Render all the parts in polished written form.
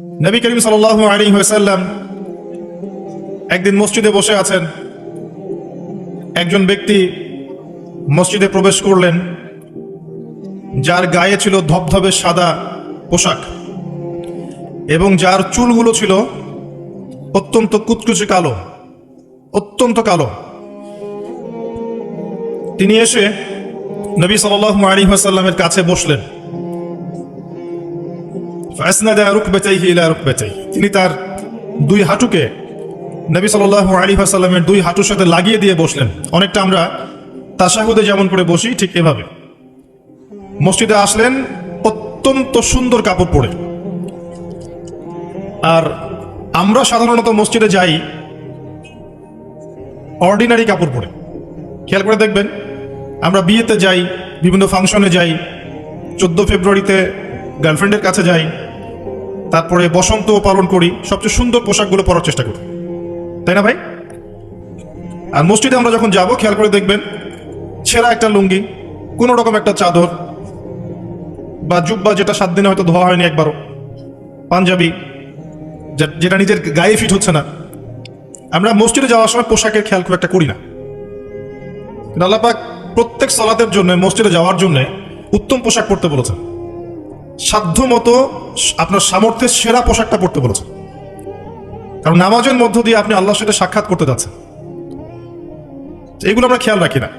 নবী করিম সাল্লাল্লাহু আলাইহি ওয়াসাল্লাম একদিন মসজিদে বসে আছেন। একজন ব্যক্তি মসজিদে প্রবেশ করলেন, যার গায়ে ছিল ধবধবে সাদা পোশাক এবং যার চুলগুলো ছিল অত্যন্ত কুচকুচে কালো, অত্যন্ত কালো। তিনি এসে নবী সাল্লাল্লাহু আলাইহি ওয়াসাল্লামের কাছে বসলেন। ফাসনাদা রুকবাতাইহি ইলা রুকবাতাইহি, তিনি তার দুই হাঁটুকে নবী সাল্লাল্লাহু আলাইহি ওয়াসাল্লামের দুই হাঁটুর সাথে লাগিয়ে দিয়ে বসলেন। অনেকটা আমরা তাশাহুদে যেমন করে বসি ঠিক এভাবে। মসজিদে আসলেন অত্যন্ত সুন্দর কাপড় পরে। আর আমরা সাধারণত মসজিদে যাই অর্ডিনারি কাপড় পরে। খেয়াল করে দেখবেন, আমরা বিয়েতে যাই, বিভিন্ন ফাংশনে যাই, 14 ফেব্রুয়ারিতে গার্লফ্রেন্ডের কাছে যাই, তারপরে বসন্ত পালন করি, সবচেয়ে সুন্দর পোশাকগুলো পরার চেষ্টা করি, তাই না ভাই? আর মসজিদে আমরা যখন যাব, খেয়াল করে দেখবেন ছেঁড়া একটা লুঙ্গি, কোনো রকম একটা চাদর বা জুব্বা, যেটা 7 দিনে হয়তো ধোয়া হয়নি একবারও, পাঞ্জাবি যেটা নিজের গায়ে ফিট হচ্ছে না। আমরা মসজিদে যাওয়ার সময় পোশাকের খেয়াল খুব একটা করি না। আল্লাহ পাক প্রত্যেক সালাতের জন্য, মসজিদে যাওয়ার জন্য উত্তম পোশাক পরতে বলেছেন। সাধ্য মতো আপনার সামর্থ্যের সেরা পোশাকটা পরতে বলেছেন, কারণ নামাজের মধ্য দিয়ে আপনি আল্লাহর সাথে সাক্ষাৎ করতে যাচ্ছেন। এইগুলো আমরা খেয়াল রাখি না।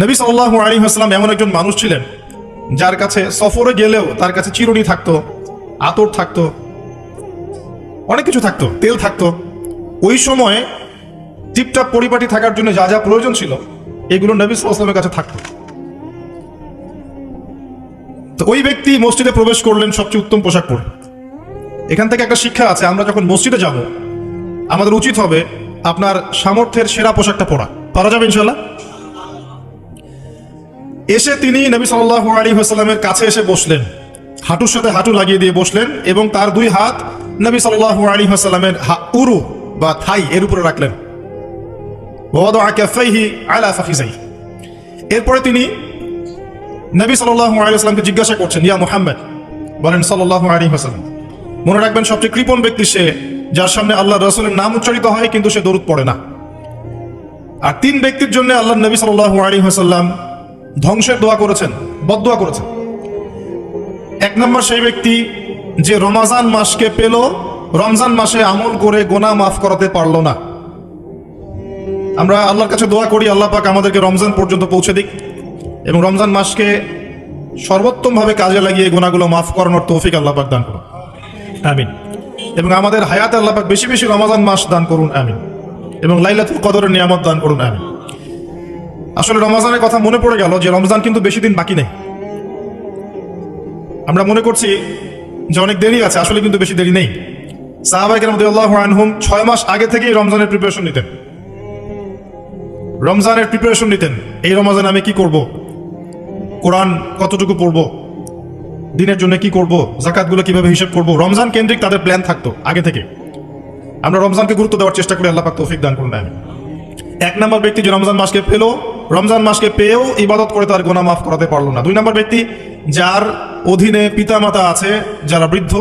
নবী সাল্লাল্লাহু আলাইহি ওয়াসাল্লাম এমন একজন মানুষ ছিলেন যার কাছে সফরে গেলেও তার কাছে চিরুনি থাকতো, আতর থাকতো, অনেক কিছু থাকতো, তেল থাকতো। ওই সময় টিপটাপ পরিপাটি থাকার জন্য যা যা প্রয়োজন ছিল এগুলো নবী সাল্লাল্লাহু আলাইহি ওয়াসাল্লামের কাছে থাকতো। তো ওই ব্যক্তি মসজিদে প্রবেশ করলেন সবচেয়ে উত্তম পোশাক পরে। এখান থেকে একটা শিক্ষা আছে, আমরা যখন মসজিদে যাব আমাদের উচিত হবে আপনার সামর্থ্যের সেরা পোশাকটা পরা। পারা যাবে ইনশাআল্লাহ? এসে তিনি নবী সাল্লাল্লাহু আলাইহি ওয়াসাল্লামের কাছে এসে বসলেন, হাঁটুর সাথে হাঁটু লাগিয়ে দিয়ে বসলেন এবং তার দুই হাত নবী সাল্লাল্লাহু আলাইহি ওয়াসাল্লামের উরু বা থাই এর উপরে রাখলেন। ওয়াদাআ কাফাইহি আলা ফাখিজাইহি। এরপরে তিনি নবী সাল্লাল্লাহু আলাইহি ওয়াসাল্লামকে জিজ্ঞাসা করছেন, ইয়া মুহাম্মদ, বলেন সাল্লাল্লাহু আলাইহি ওয়াসাল্লাম। মনে রাখবেন, সবচেয়ে কৃপণ ব্যক্তি সে যার সামনে আল্লাহর রাসূলের নাম উচ্চারিত হয় কিন্তু সে দরুদ পড়ে না। আর 3 ব্যক্তির জন্য আল্লাহর নবী সাল্লাল্লাহু আলাইহি ওয়াসাল্লাম ধ্বংসের দোয়া করেছেন, বদদোয়া করেছেন। 1 নম্বর সেই ব্যক্তি যে রমজান মাসকে পেল, রমজান মাসে আমল করে গুনাহ মাফ করাতে পারলো না। আমরা আল্লাহর কাছে দোয়া করি আল্লাহ পাক আমাদেরকে রমজান পর্যন্ত পৌঁছে দিক এবং রমজান মাসকে সর্বোত্তমভাবে কাজে লাগিয়ে গুনাহগুলো মাফ করানোর তৌফিক আল্লাহ পাক দান করুন, আমিন। এবং আমাদের হায়াতে আল্লাহ পাক বেশি বেশি রমজান মাস দান করুন, আমিন। এবং লাইলাতুল কদরের নিয়ামত দান করুন, আমিন। আসলে রমজানের কথা মনে পড়ে গেল যে রমজান কিন্তু বেশি দিন বাকি নেই। আমরা মনে করছি যে অনেক দেরি আছে, আসলে কিন্তু বেশি দেরি নেই। সাহাবায়ে কেরাম রাদিয়াল্লাহু আনহুম 6 মাস আগে থেকেই রমজানের প্রিপারেশন নিতেন, রমজানের প্রিপারেশন নিতেন। এই রমজানে আমি কি করব, কোরআন কতটুকু পড়ব, দিনের জন্য কি করব, যাকাতগুলো কিভাবে হিসাব করব, রমজান কেন্দ্রিক তাদের প্ল্যান থাকতো আগে থেকে। আমরা রমজানকে গুরুত্ব দেওয়ার চেষ্টা করি, আল্লাহ পাক তৌফিক দান করুন, আমিন। 1 নম্বর ব্যক্তি যে রমজান মাসকে পেল, রমজান মাসকে পেয়েও ইবাদত করে তার গুনাহ মাফ করাতে পারলো না। 2 নম্বর ব্যক্তি যার অধীনে পিতামাতা আছে, যারা বৃদ্ধ,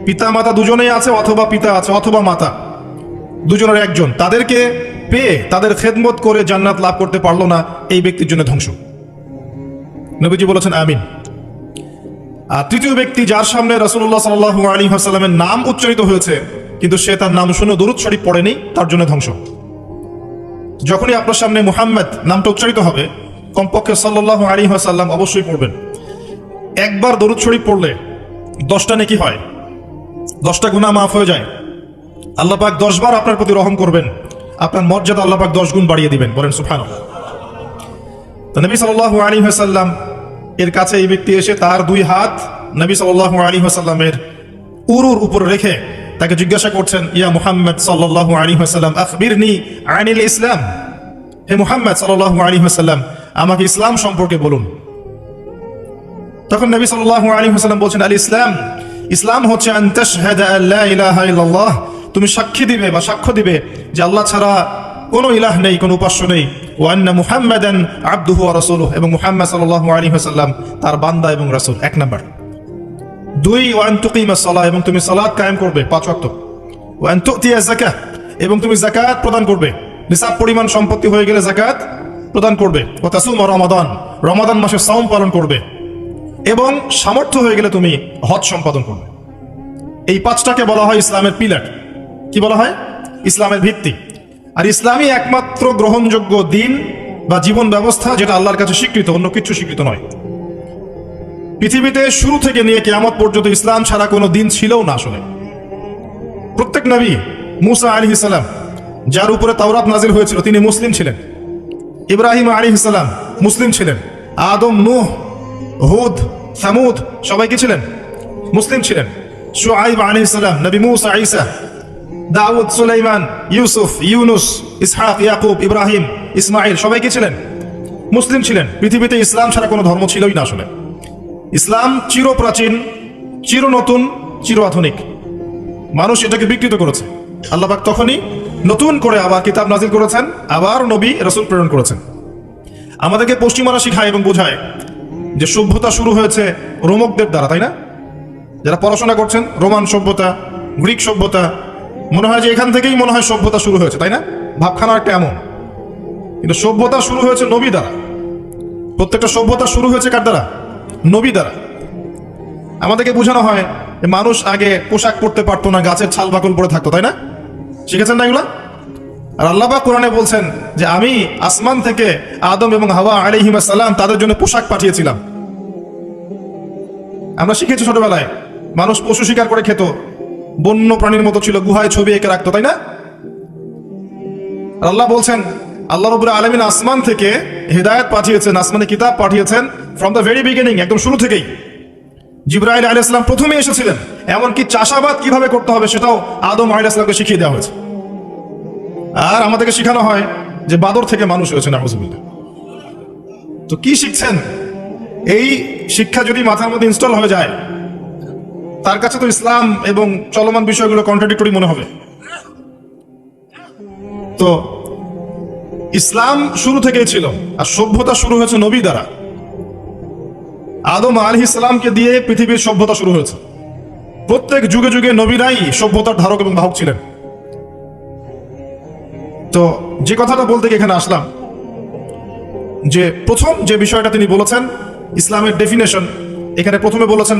পিতামাতা দুজনেই আছে অথবা পিতা আছে অথবা মাতা, দুজনের একজন, তাদেরকে পেয়ে তাদের খেদমত করে জান্নাত লাভ করতে পারলো না, এই ব্যক্তির জন্য ধ্বংস। নবীজি বলেছেন আমিন। আর 3য় ব্যক্তি যার সামনে রাসূলুল্লাহ সাল্লাল্লাহু আলাইহি ওয়াসাল্লামের নাম উচ্চারিত হয়েছে কিন্তু সে তার নাম শুনে দরুদ শরীফ পড়েনি, তার জন্য ধ্বংস। যখনই আপনার সামনে মুহাম্মদ নামটা উচ্চারিত হবে, কমপক্ষে সাল্লাল্লাহু আলাইহি ওয়াসাল্লাম অবশ্যই পড়বেন। একবার দরুদ শরীফ পড়লে 10টা নেকি হয়, 10টা গুনাহ মাফ হয়ে যায়। আল্লাহ পাক 10 বার আপনার প্রতি রহম করবেন, আপনার মর্যাদা আল্লাহ পাক 10 গুণ বাড়িয়ে দিবেন, বলেন সুবহানাল্লাহ। তো নবী সাল্লাল্লাহু আলাইহি ওয়াসাল্লাম এর কাছে এই ব্যক্তি এসে তার 2 হাত নবী সাল্লাল্লাহু আলাইহি ওয়াসাল্লামের উরুর উপর রেখে তাকে জিজ্ঞাসা করছেন, ইয়া মুহাম্মদ সাল্লাল্লাহু আলাইহি ওয়াসাল্লাম আখবিরনি আনিল ইসলাম। হে মুহাম্মদ সাল্লাল্লাহু আলাইহি ওয়াসাল্লাম, আমাকে ইসলাম সম্পর্কে বলুন। তখন নবী সাল্লাল্লাহু আলাইহি ওয়াসাল্লাম বলছেন, আল ইসলাম, ইসলাম হচ্ছে আন তাশহাদা আল্লা ইলাহা ইল্লাল্লাহ, তুমি সাক্ষী দিবে বা সাক্ষ্য দিবে যে আল্লাহ ছাড়া কোনো ইলাহ নেই, কোনো উপাস্য নেই, ওয়া আন্না মুহাম্মাদান আবদুহু ওয়া রাসূলুহু, এবং মুহাম্মদ সাল্লাল্লাহু আলাইহি ওয়াসাল্লাম তার বান্দা এবং রাসূল। 1 নাম্বার। দুই, ওয়ান তুকিমাস সালাহ, এবং তুমি সালাত কায়েম করবে 5 ওয়াক্ত। ওয়ান তুতিয়া যাকাত, এবং তুমি যাকাত প্রদান করবে, নিসাব পরিমাণ সম্পত্তি হয়ে গেলে যাকাত প্রদান করবে। ওয়া তাসুমা রমাদান, রমাদান মাসে সাওম পালন করবে, এবং সামর্থ্য হয়ে গেলে তুমি হজ সম্পাদন করবে। এই 5টাকে বলা হয় ইসলামের পিলার। কি বলা হয়? ইসলামের ভিত্তি। আর ইসলামই একমাত্র গ্রহণযোগ্য দিন বা জীবন ব্যবস্থা যেটা আল্লাহর কাছে স্বীকৃত, অন্য কিছু স্বীকৃত নয়। পৃথিবীতে শুরু থেকে নিয়ে কিয়ামত পর্যন্ত ইসলাম ছাড়া কোনো দিন ছিলও না। আসলে প্রত্যেক নবী, মুসা আলাইহিস সালাম যার উপরে তাওরাত নাজিল হয়েছিল তিনি মুসলিম ছিলেন। ইব্রাহিম আলাইহিস সালাম মুসলিম ছিলেন। আদম, নূহ, হুদ, সামুদ সবাই কি ছিলেন? মুসলিম ছিলেন। শুআইব আলাইহিস সালাম, নবী মুসা, ঈসা, দাউদ, সুলাইমান, ইউসুফ, ইউনুস, ইসহাক, ইয়াকুব, ইব্রাহিম, ইসমাইল সবাই কি ছিলেন? মুসলিম ছিলেন। পৃথিবীতে ইসলাম ছাড়া কোনো ধর্ম ছিলই না। আসলে ইসলাম চিরপ্রাচীন, চির নতুন, চির আধুনিক। মানুষ এটাকে বিকৃত করেছে। আল্লাহ পাক তখনই নতুন করে আবার কিতাব নাজিল করেছেন, আবার নবী রাসূল প্রেরণ করেছেন। আমাদেরকে পশ্চিমারা শিখায় এবং বোঝায় যে সভ্যতা শুরু হয়েছে রোমকদের দ্বারা, তাই না? যারা পড়াশোনা করছেন, রোমান সভ্যতা, গ্রিক সভ্যতা, মনে হয় যে এখান থেকেই মনে হয় সভ্যতা শুরু হয়েছে, তাই না? ভাবখানা একটা এমন। কিন্তু সভ্যতা শুরু হয়েছে নবী দ্বারা। প্রত্যেকটা সভ্যতা শুরু হয়েছে কার দ্বারা? নবী দ্বারা। আমাদেরকে বোঝানো হয় যে মানুষ আগে পোশাক পরতে পারতো না, গাছের ছাল বাকল পরে থাকতো, তাই না? শিখেছেন না এগুলা? আর আল্লাহ পাক কোরআনে বলছেন যে আমি আসমান থেকে আদম এবং হাওয়া আলাইহিস সালাম তাদের জন্য পোশাক পাঠিয়েছিলাম। আমরা শিখেছি ছোটবেলায় মানুষ পশু শিকার করে খেত, বন্য প্রাণীর মতো ছিল, গুহায় ছবি এঁকে রাখতো, তাই না? আর আল্লাহ বলছেন আল্লাহ রাব্বুল আলামিন আসমান থেকে হিদায়াত পাঠিয়েছেন, আসমানে কিতাব পাঠিয়েছেন ফ্রম দ্য ভেরি বিগিনিং, একদম শুরু থেকেই। জিবরাইল আলাইহিস সালাম প্রথমে এসেছিলেন, এমনকি চাষাবাদ কিভাবে করতে হবে সেটাও আদম আলাইহিস সালামকে শিখিয়ে দেওয়া হয়েছে। আর আমাদেরকে শেখানো হয় যে বাদর থেকে মানুষ হয়েছে, নাউযুবিল্লাহ। তো কি শিখছেন? এই শিক্ষা যদি মাথার মধ্যে ইনস্টল হয়ে যায়, তার কাছে তো ইসলাম এবং চলমান বিষয়গুলো কন্ট্রাডিক্টরি মনে হবে। তো ইসলাম শুরু থেকেই ছিল, আর সভ্যতা শুরু হয়েছে নবী দ্বারা। আদম আলাইহিস সালামকে দিয়ে পৃথিবীর সভ্যতা শুরু হয়েছে। প্রত্যেক যুগে যুগে নবীরাই সভ্যতার ধারক এবং বাহক ছিলেন। তো যে কথাটা বলতে গিয়ে এখানে আসলাম, যে প্রথম যে বিষয়টা তিনি বলেছেন ইসলামের ডেফিনেশন, এখানে প্রথমে বলেছেন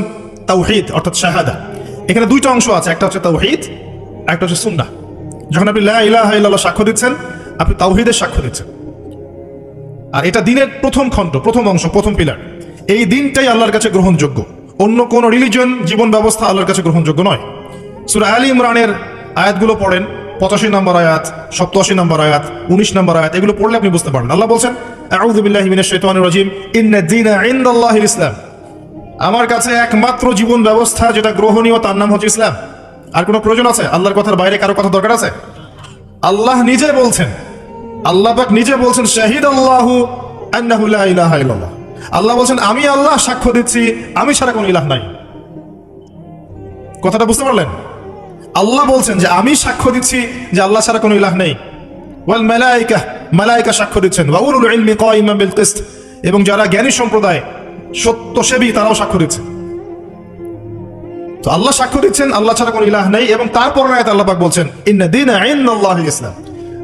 তাওহীদ অর্থাৎ শাহাদা। এখানে দুইটা অংশ আছে, একটা হচ্ছে তাওহীদ, একটা হচ্ছে সুন্নাহ। যখন আপনি লা ইলাহা ইল্লাল্লাহ সাক্ষ্য দিচ্ছেন, আপনি তাওহীদের সাক্ষ্য দিচ্ছেন। আর এটা দিনের প্রথম খণ্ড, প্রথম অংশ, প্রথম পিলার। এই দিনটাই আল্লাহর কাছে গ্রহণযোগ্য। অন্য কোন রিলিজন, জীবন ব্যবস্থা আল্লাহর কাছে গ্রহণযোগ্য নয়। সূরা আলী ইমরানের আয়াতগুলো পড়েন, 85 নম্বর আয়াত, 87 নম্বর আয়াত, 19 নম্বর আয়াত, এগুলো পড়লে আপনি বুঝতে পারবেন। আল্লাহ বলছেন আউযু বিল্লাহি মিনাশ শাইতানির রাজীম, ইন্নাদ দীনা ইনদাল্লাহিল ইসলাম। আমার কাছে একমাত্র জীবন ব্যবস্থা যেটা গ্রহণীয় তার নাম হচ্ছে ইসলাম। আর কোনো প্রয়োজন আছে? আল্লাহর কথার বাইরে কারো কথা দরকার আছে? আল্লাহ নিজে বলছেন, আল্লাহ পাক নিজে বলছেন শাহিদাল্লাহু আন্নাহু লা ইলাহা ইল্লাল্লাহ। আল্লাহ বলছেন আমি আল্লাহ সাক্ষ্য দিচ্ছি আমি ছাড়া কোনো ইলাহ নাই। কথাটা বুঝতে পারলেন? আল্লাহ বলছেন যে আমি সাক্ষ্য দিচ্ছি যে আল্লাহ ছাড়া কোনো ইলাহ নেই। ওয়াল মালায়েকা, মালায়েকা সাক্ষ্য দিচ্ছেন। ওয়া উলুল ইলমি কায়িমান বিল কিসত, এবং যারা জ্ঞানী সম্প্রদায়, সত্যসেবী, তারাও সাক্ষ্য দিচ্ছে। তো আল্লাহ সাক্ষ্য দিচ্ছেন আল্লাহ ছাড়া কোনো ইলাহ নেই, এবং তারপর আয়াতে আল্লাহ পাক বলছেন ইন্না দীনা ইনদাল্লাহিল ইসলাম।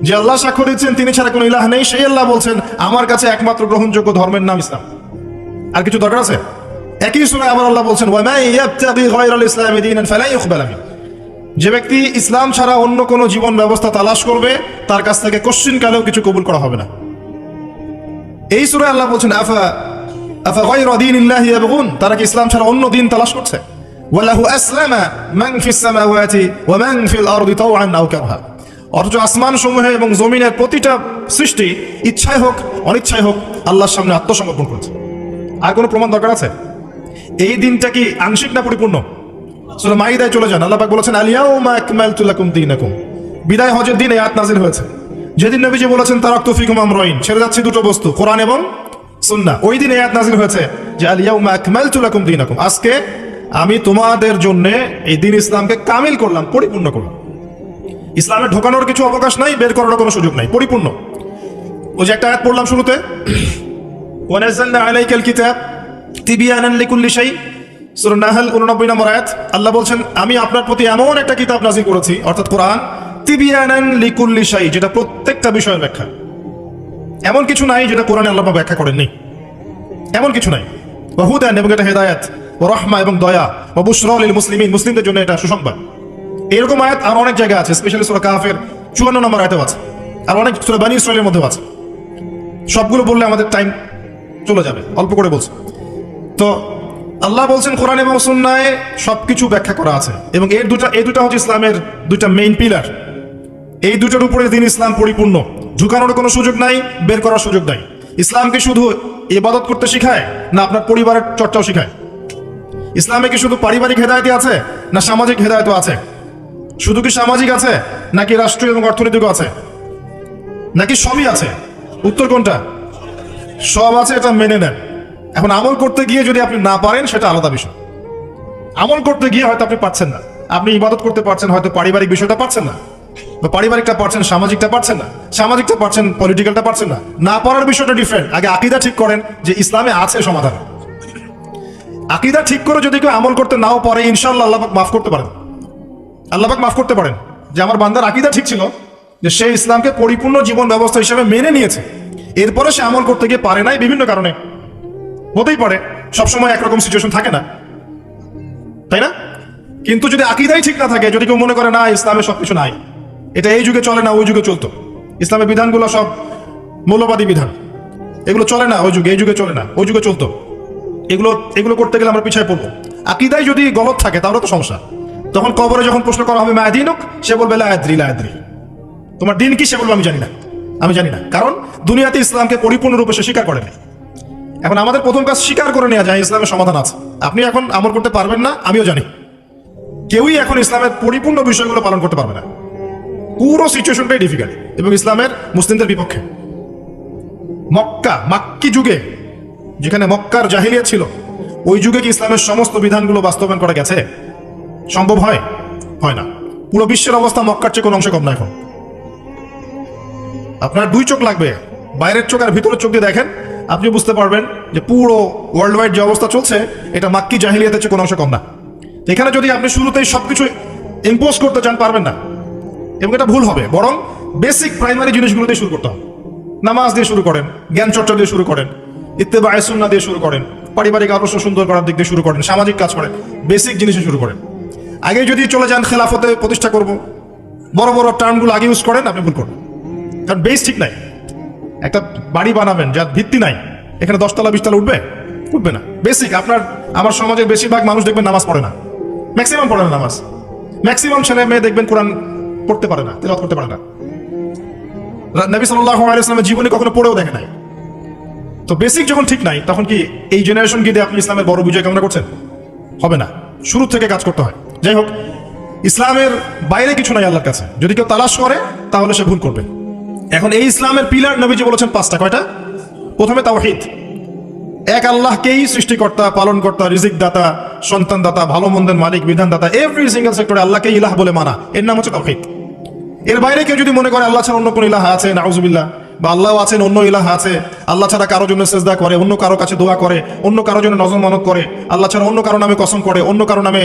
যে আল্লাহ সাক্ষ্য দিচ্ছেন তিনি ছাড়া কোনো ইলাহ নেই, সেই আল্লাহ বলছেন আমার কাছে একমাত্র গ্রহণযোগ্য ধর্মের নাম ইসলাম। আর কিছু দরকার আছে? একই সূরায় আবার আল্লাহ বলছেন ওয়া মান ইয়াবতাগি গায়রাল ইসলামি দীনান ফালা ইউকবাল মিনহু। যে ব্যক্তি ইসলাম ছাড়া অন্য কোনো জীবন ব্যবস্থা তালাশ করবে তার কাছ থেকে কোশ্চিনকালেও কিছু কবুল করা হবে না। এই সূরায় আল্লাহ বলছেন আফা গায়রা দীনিল্লাহি ইয়াবগুন, তারা কি ইসলাম ছাড়া অন্য দিন তালাশ করছে? ওয়ালাহু আসলামা মান ফিস সামাওয়াতি ওয়া মান ফিল আরদি তাওআন আও কারহা। অথচ আসমান সমূহে এবং জমিনের প্রতিটা সৃষ্টি ইচ্ছায় হোক অনিচ্ছায় হোক আল্লাহর সামনে আত্মসমর্পণ করেছে। আর কোনো প্রমাণ দরকার আছে? এই দিনটা কি আংশিক না পরিপূর্ণ? সূরা মাইদায় চলে যান, আল্লাহ পাক বলেছেন আল ইয়াউমা আকমালতু লাকুম দীনাকুম। বিদায় হজের দিন এই আয়াত নাযিল হয়েছে। যেদিন নবীজি বলেছেন তারাকতু ফিকুম আমরাইন, ছেড়ে যাচ্ছি দুটো বস্তু, কোরআন এবং সুন্নাহ, ওই দিন এই আয়াত নাযিল হয়েছে যে আল ইয়াউমা আকমালতু লাকুম দীনাকুম, আজকে আমি তোমাদের জন্য এই দিন ইসলামকে কামিল করলাম, পরিপূর্ণ করলাম। ইসলামে ঢোকানোর কিছু অবকাশ নাই, বের করার কোনো সুযোগ নাই, পরিপূর্ণ। ওই যে একটা আয়াত পড়লাম শুরুতে, ওয়া নাযালনা আলাইকাল কিতাব তিবয়ানান লিকুল্লি শাই, সূরা নাহল 89 নম্বর আয়াত, আল্লাহ বলছেন আমি আপনার প্রতি এমন একটা কিতাব নাযিল করেছি, অর্থাৎ কোরআন, তিবিয়ানান লিকুল্লি শাই, যেটা প্রত্যেকটা বিষয়ের ব্যাখ্যা। এমন কিছু নাই যেটা কোরআনে আল্লাহ ব্যাখ্যা করেননি, এমন কিছু নাই। ওয়া হুদান, এবং এটা হেদায়েত, ওয়া রাহমা, এবং দয়া, ওয়া বুশরা লিল মুসলিমিন, মুসলিমদের জন্য এটা সুসংবাদ। এরকম আয়াত আর অনেক জায়গা আছে, স্পেশালি সূরা কাফের 54 নম্বর আয়াতেও আছে, আর অনেক সূরা বনী ইসরাঈলের মধ্যেও আছে। সবগুলো বললে আমাদের টাইম চলে যাবে, অল্প করে বলছি। তো আল্লাহ বলছেন কোরআন এবং সুন্নাহে সবকিছু ব্যাখ্যা করা আছে, এবং এই দুটা হচ্ছে ইসলামের দুইটা মেইন পিলার। এই দুটোর উপরে দিন ইসলাম পরিপূর্ণ, ঝুঁকানোর কোনো সুযোগ নাই, বের করার সুযোগ নাই। ইসলামকে শুধু ইবাদত করতে শেখায় না আপনার পরিবারের চর্চাও শেখায়? ইসলামে কি শুধু পারিবারিক হেদায়েতই আছে না সামাজিক হেদায়েতও আছে? শুধু কি সামাজিক আছে নাকি রাষ্ট্রীয় এবং অর্থনৈতিকও আছে, নাকি সবই আছে? উত্তর কোনটা? সব আছে, এটা মেনে নেন। এখন আমল করতে গিয়ে যদি আপনি না পারেন সেটা আলাদা বিষয়। আমল করতে গিয়ে হয়তো আপনি পারছেন না, আপনি ইবাদত করতে পারছেন, হয়তো পারিবারিক বিষয়টা পারছেন না, বা পারিবারিকটা পারছেন, সামাজিকটা পারছেন না, সামাজিকটা পারছেন, পলিটিক্যালটা পারছেন না। না পারার বিষয়টা ডিফারেন্ট। আগে আকীদা ঠিক করেন যে ইসলামে আছে সমাধান। আকীদা ঠিক করে যদি কেউ আমল করতে নাও পারে, ইনশাআল্লাহ আল্লাহ পাক মাফ করতে পারেন। আল্লাহ পাক মাফ করতে পারেন যে আমার বান্দার আকীদা ঠিক ছিল, যে সে ইসলামকে পরিপূর্ণ জীবন ব্যবস্থা হিসেবে মেনে নিয়েছে, এরপরে সে আমল করতে গিয়ে পারে নাই বিভিন্ন কারণে। হতেই পারে, সবসময় একরকম সিচুয়েশন থাকে না, তাই না? কিন্তু যদি আকীদাই ঠিক না থাকে, যদি কেউ মনে করে না ইসলামে সবকিছু নাই, এটা এই যুগে চলে না ওই যুগে চলতো, ইসলামের বিধানগুলো সব মৌলবাদী বিধান, এগুলো চলে না ওই যুগে, এই যুগে চলে না ওই যুগে চলতো, এগুলো করতে গেলে আমরা পিছায় পড়বো। আকীদাই যদি গলত থাকে তাহলে তো সমস্যা। তখন কবরে যখন প্রশ্ন করা হবে মা দীনুক, সে বলবে লা আদরি, লা আদরি, তোমার দিন কি? সে বলবে আমি জানি না, আমি জানি না। কারণ দুনিয়াতে ইসলামকে পরিপূর্ণরূপে সে স্বীকার করেনি। এখন আমাদের প্রথম কাজ স্বীকার করে নেওয়া যায় ইসলামের সমাধান আছে। আপনি এখন আমল করতে পারবেন না, আমিও জানি। কেউই এখন ইসলামের পরিপূর্ণ বিষয়গুলো পালন করতে পারবে না। পুরো সিচুয়েশনটাই ডিফিকাল্ট এবং ইসলামের মুসলিমদের বিপক্ষে। মাক্কি যুগে, যেখানে মক্কার জাহিলিয়াত ছিল, ওই যুগে কি ইসলামের সমস্ত বিধানগুলো বাস্তবায়ন করা গেছে? সম্ভব হয়? হয় না। পুরো বিশ্বের অবস্থা মক্কার চেয়ে কোনো অংশে কম না। এখন আপনার দুই চোখ লাগবে, বাইরের চোখ আর ভিতরের চোখ দিয়ে দেখেন, আপনি বুঝতে পারবেন যে পুরো ওয়ার্ল্ড ওয়াইড যে অবস্থা চলছে, এটা মাক্কি জাহিলিয়াতের চেয়ে কোনো অংশে কম না। এখানে যদি আপনি শুরুতেই সবকিছু ইম্পোজ করতে চান, পারবেন না, এবং এটা ভুল হবে। বরং বেসিক প্রাইমারি জিনিসগুলো দিয়ে শুরু করতে হবে। নামাজ দিয়ে শুরু করেন, জ্ঞান চর্চা দিয়ে শুরু করেন, ইত্তেবায়ে সুন্নাহ দিয়ে শুরু করেন, পারিবারিক আদর্শ সুন্দর করার দিক দিয়ে শুরু করেন, সামাজিক কাজ করেন, বেসিক জিনিসে শুরু করেন। আগে যদি চলে যান খেলাফতে প্রতিষ্ঠা করব, বড় বড় টার্মগুলো আগে ইউজ করেন, আপনি ভুল করবেন। কারণ বেস ঠিক নাই। একটা বাড়ি বানাবেন যার ভিত্তি নাই, এখানে 10 তলা 20 তলা উঠবে না। বেসিক আমার সমাজের বেশিরভাগ মানুষ দেখবেন নামাজ পড়ে না, ম্যাক্সিমাম পড়ে না নামাজ। ম্যাক্সিমাম ছেলে মেয়ে দেখবেন কোরআন পড়তে পারে না, তেলাওয়াত করতে পারে না। নবী সাল্লাল্লাহু আলাইহি ওয়াসাল্লামের জীবনে কখনো পড়েও দেখে নাই। তো বেসিক যখন ঠিক নাই, তখন কি এই জেনারেশন গিয়ে আপনি ইসলামের বড় বিজয় কামনা করছেন? হবে না। শুরু থেকে কাজ করতে হয়। যাই হোক, ইসলামের বাইরে কিছু নাই আল্লাহর কাছে। যদি কেউ তালাশ করে তাহলে সে ভুল করবে। এখন এই ইসলামের পিলার নবীজি বলেছেন 5টা। কয়টা? প্রথমে তাওহীদ, এক আল্লাহকেই সৃষ্টিকর্তা, পালনকর্তা, রিজিক দাতা, সন্তান দাতা, ভালো মন্দের মালিক, বিধান দাতা, এভরি সিঙ্গেল সেক্টরে আল্লাহকে ইলাহ বলে মানা, এর নাম হচ্ছে তাওহীদ। এর বাইরে কেউ যদি মনে করে আল্লাহ ছাড়া অন্য কোন ইলাহ আছে, নাউজুবিল্লাহ, বা আল্লাহ আছেন অন্য ইলাহ আছে, আল্লাহ ছাড়া কারো জন্য সেজদা করে, অন্য কারো কাছে দোয়া করে, অন্য কারো জন্য নজর মানত করে, আল্লাহ ছাড়া অন্য কারো নামে কসম করে, অন্য কারো নামে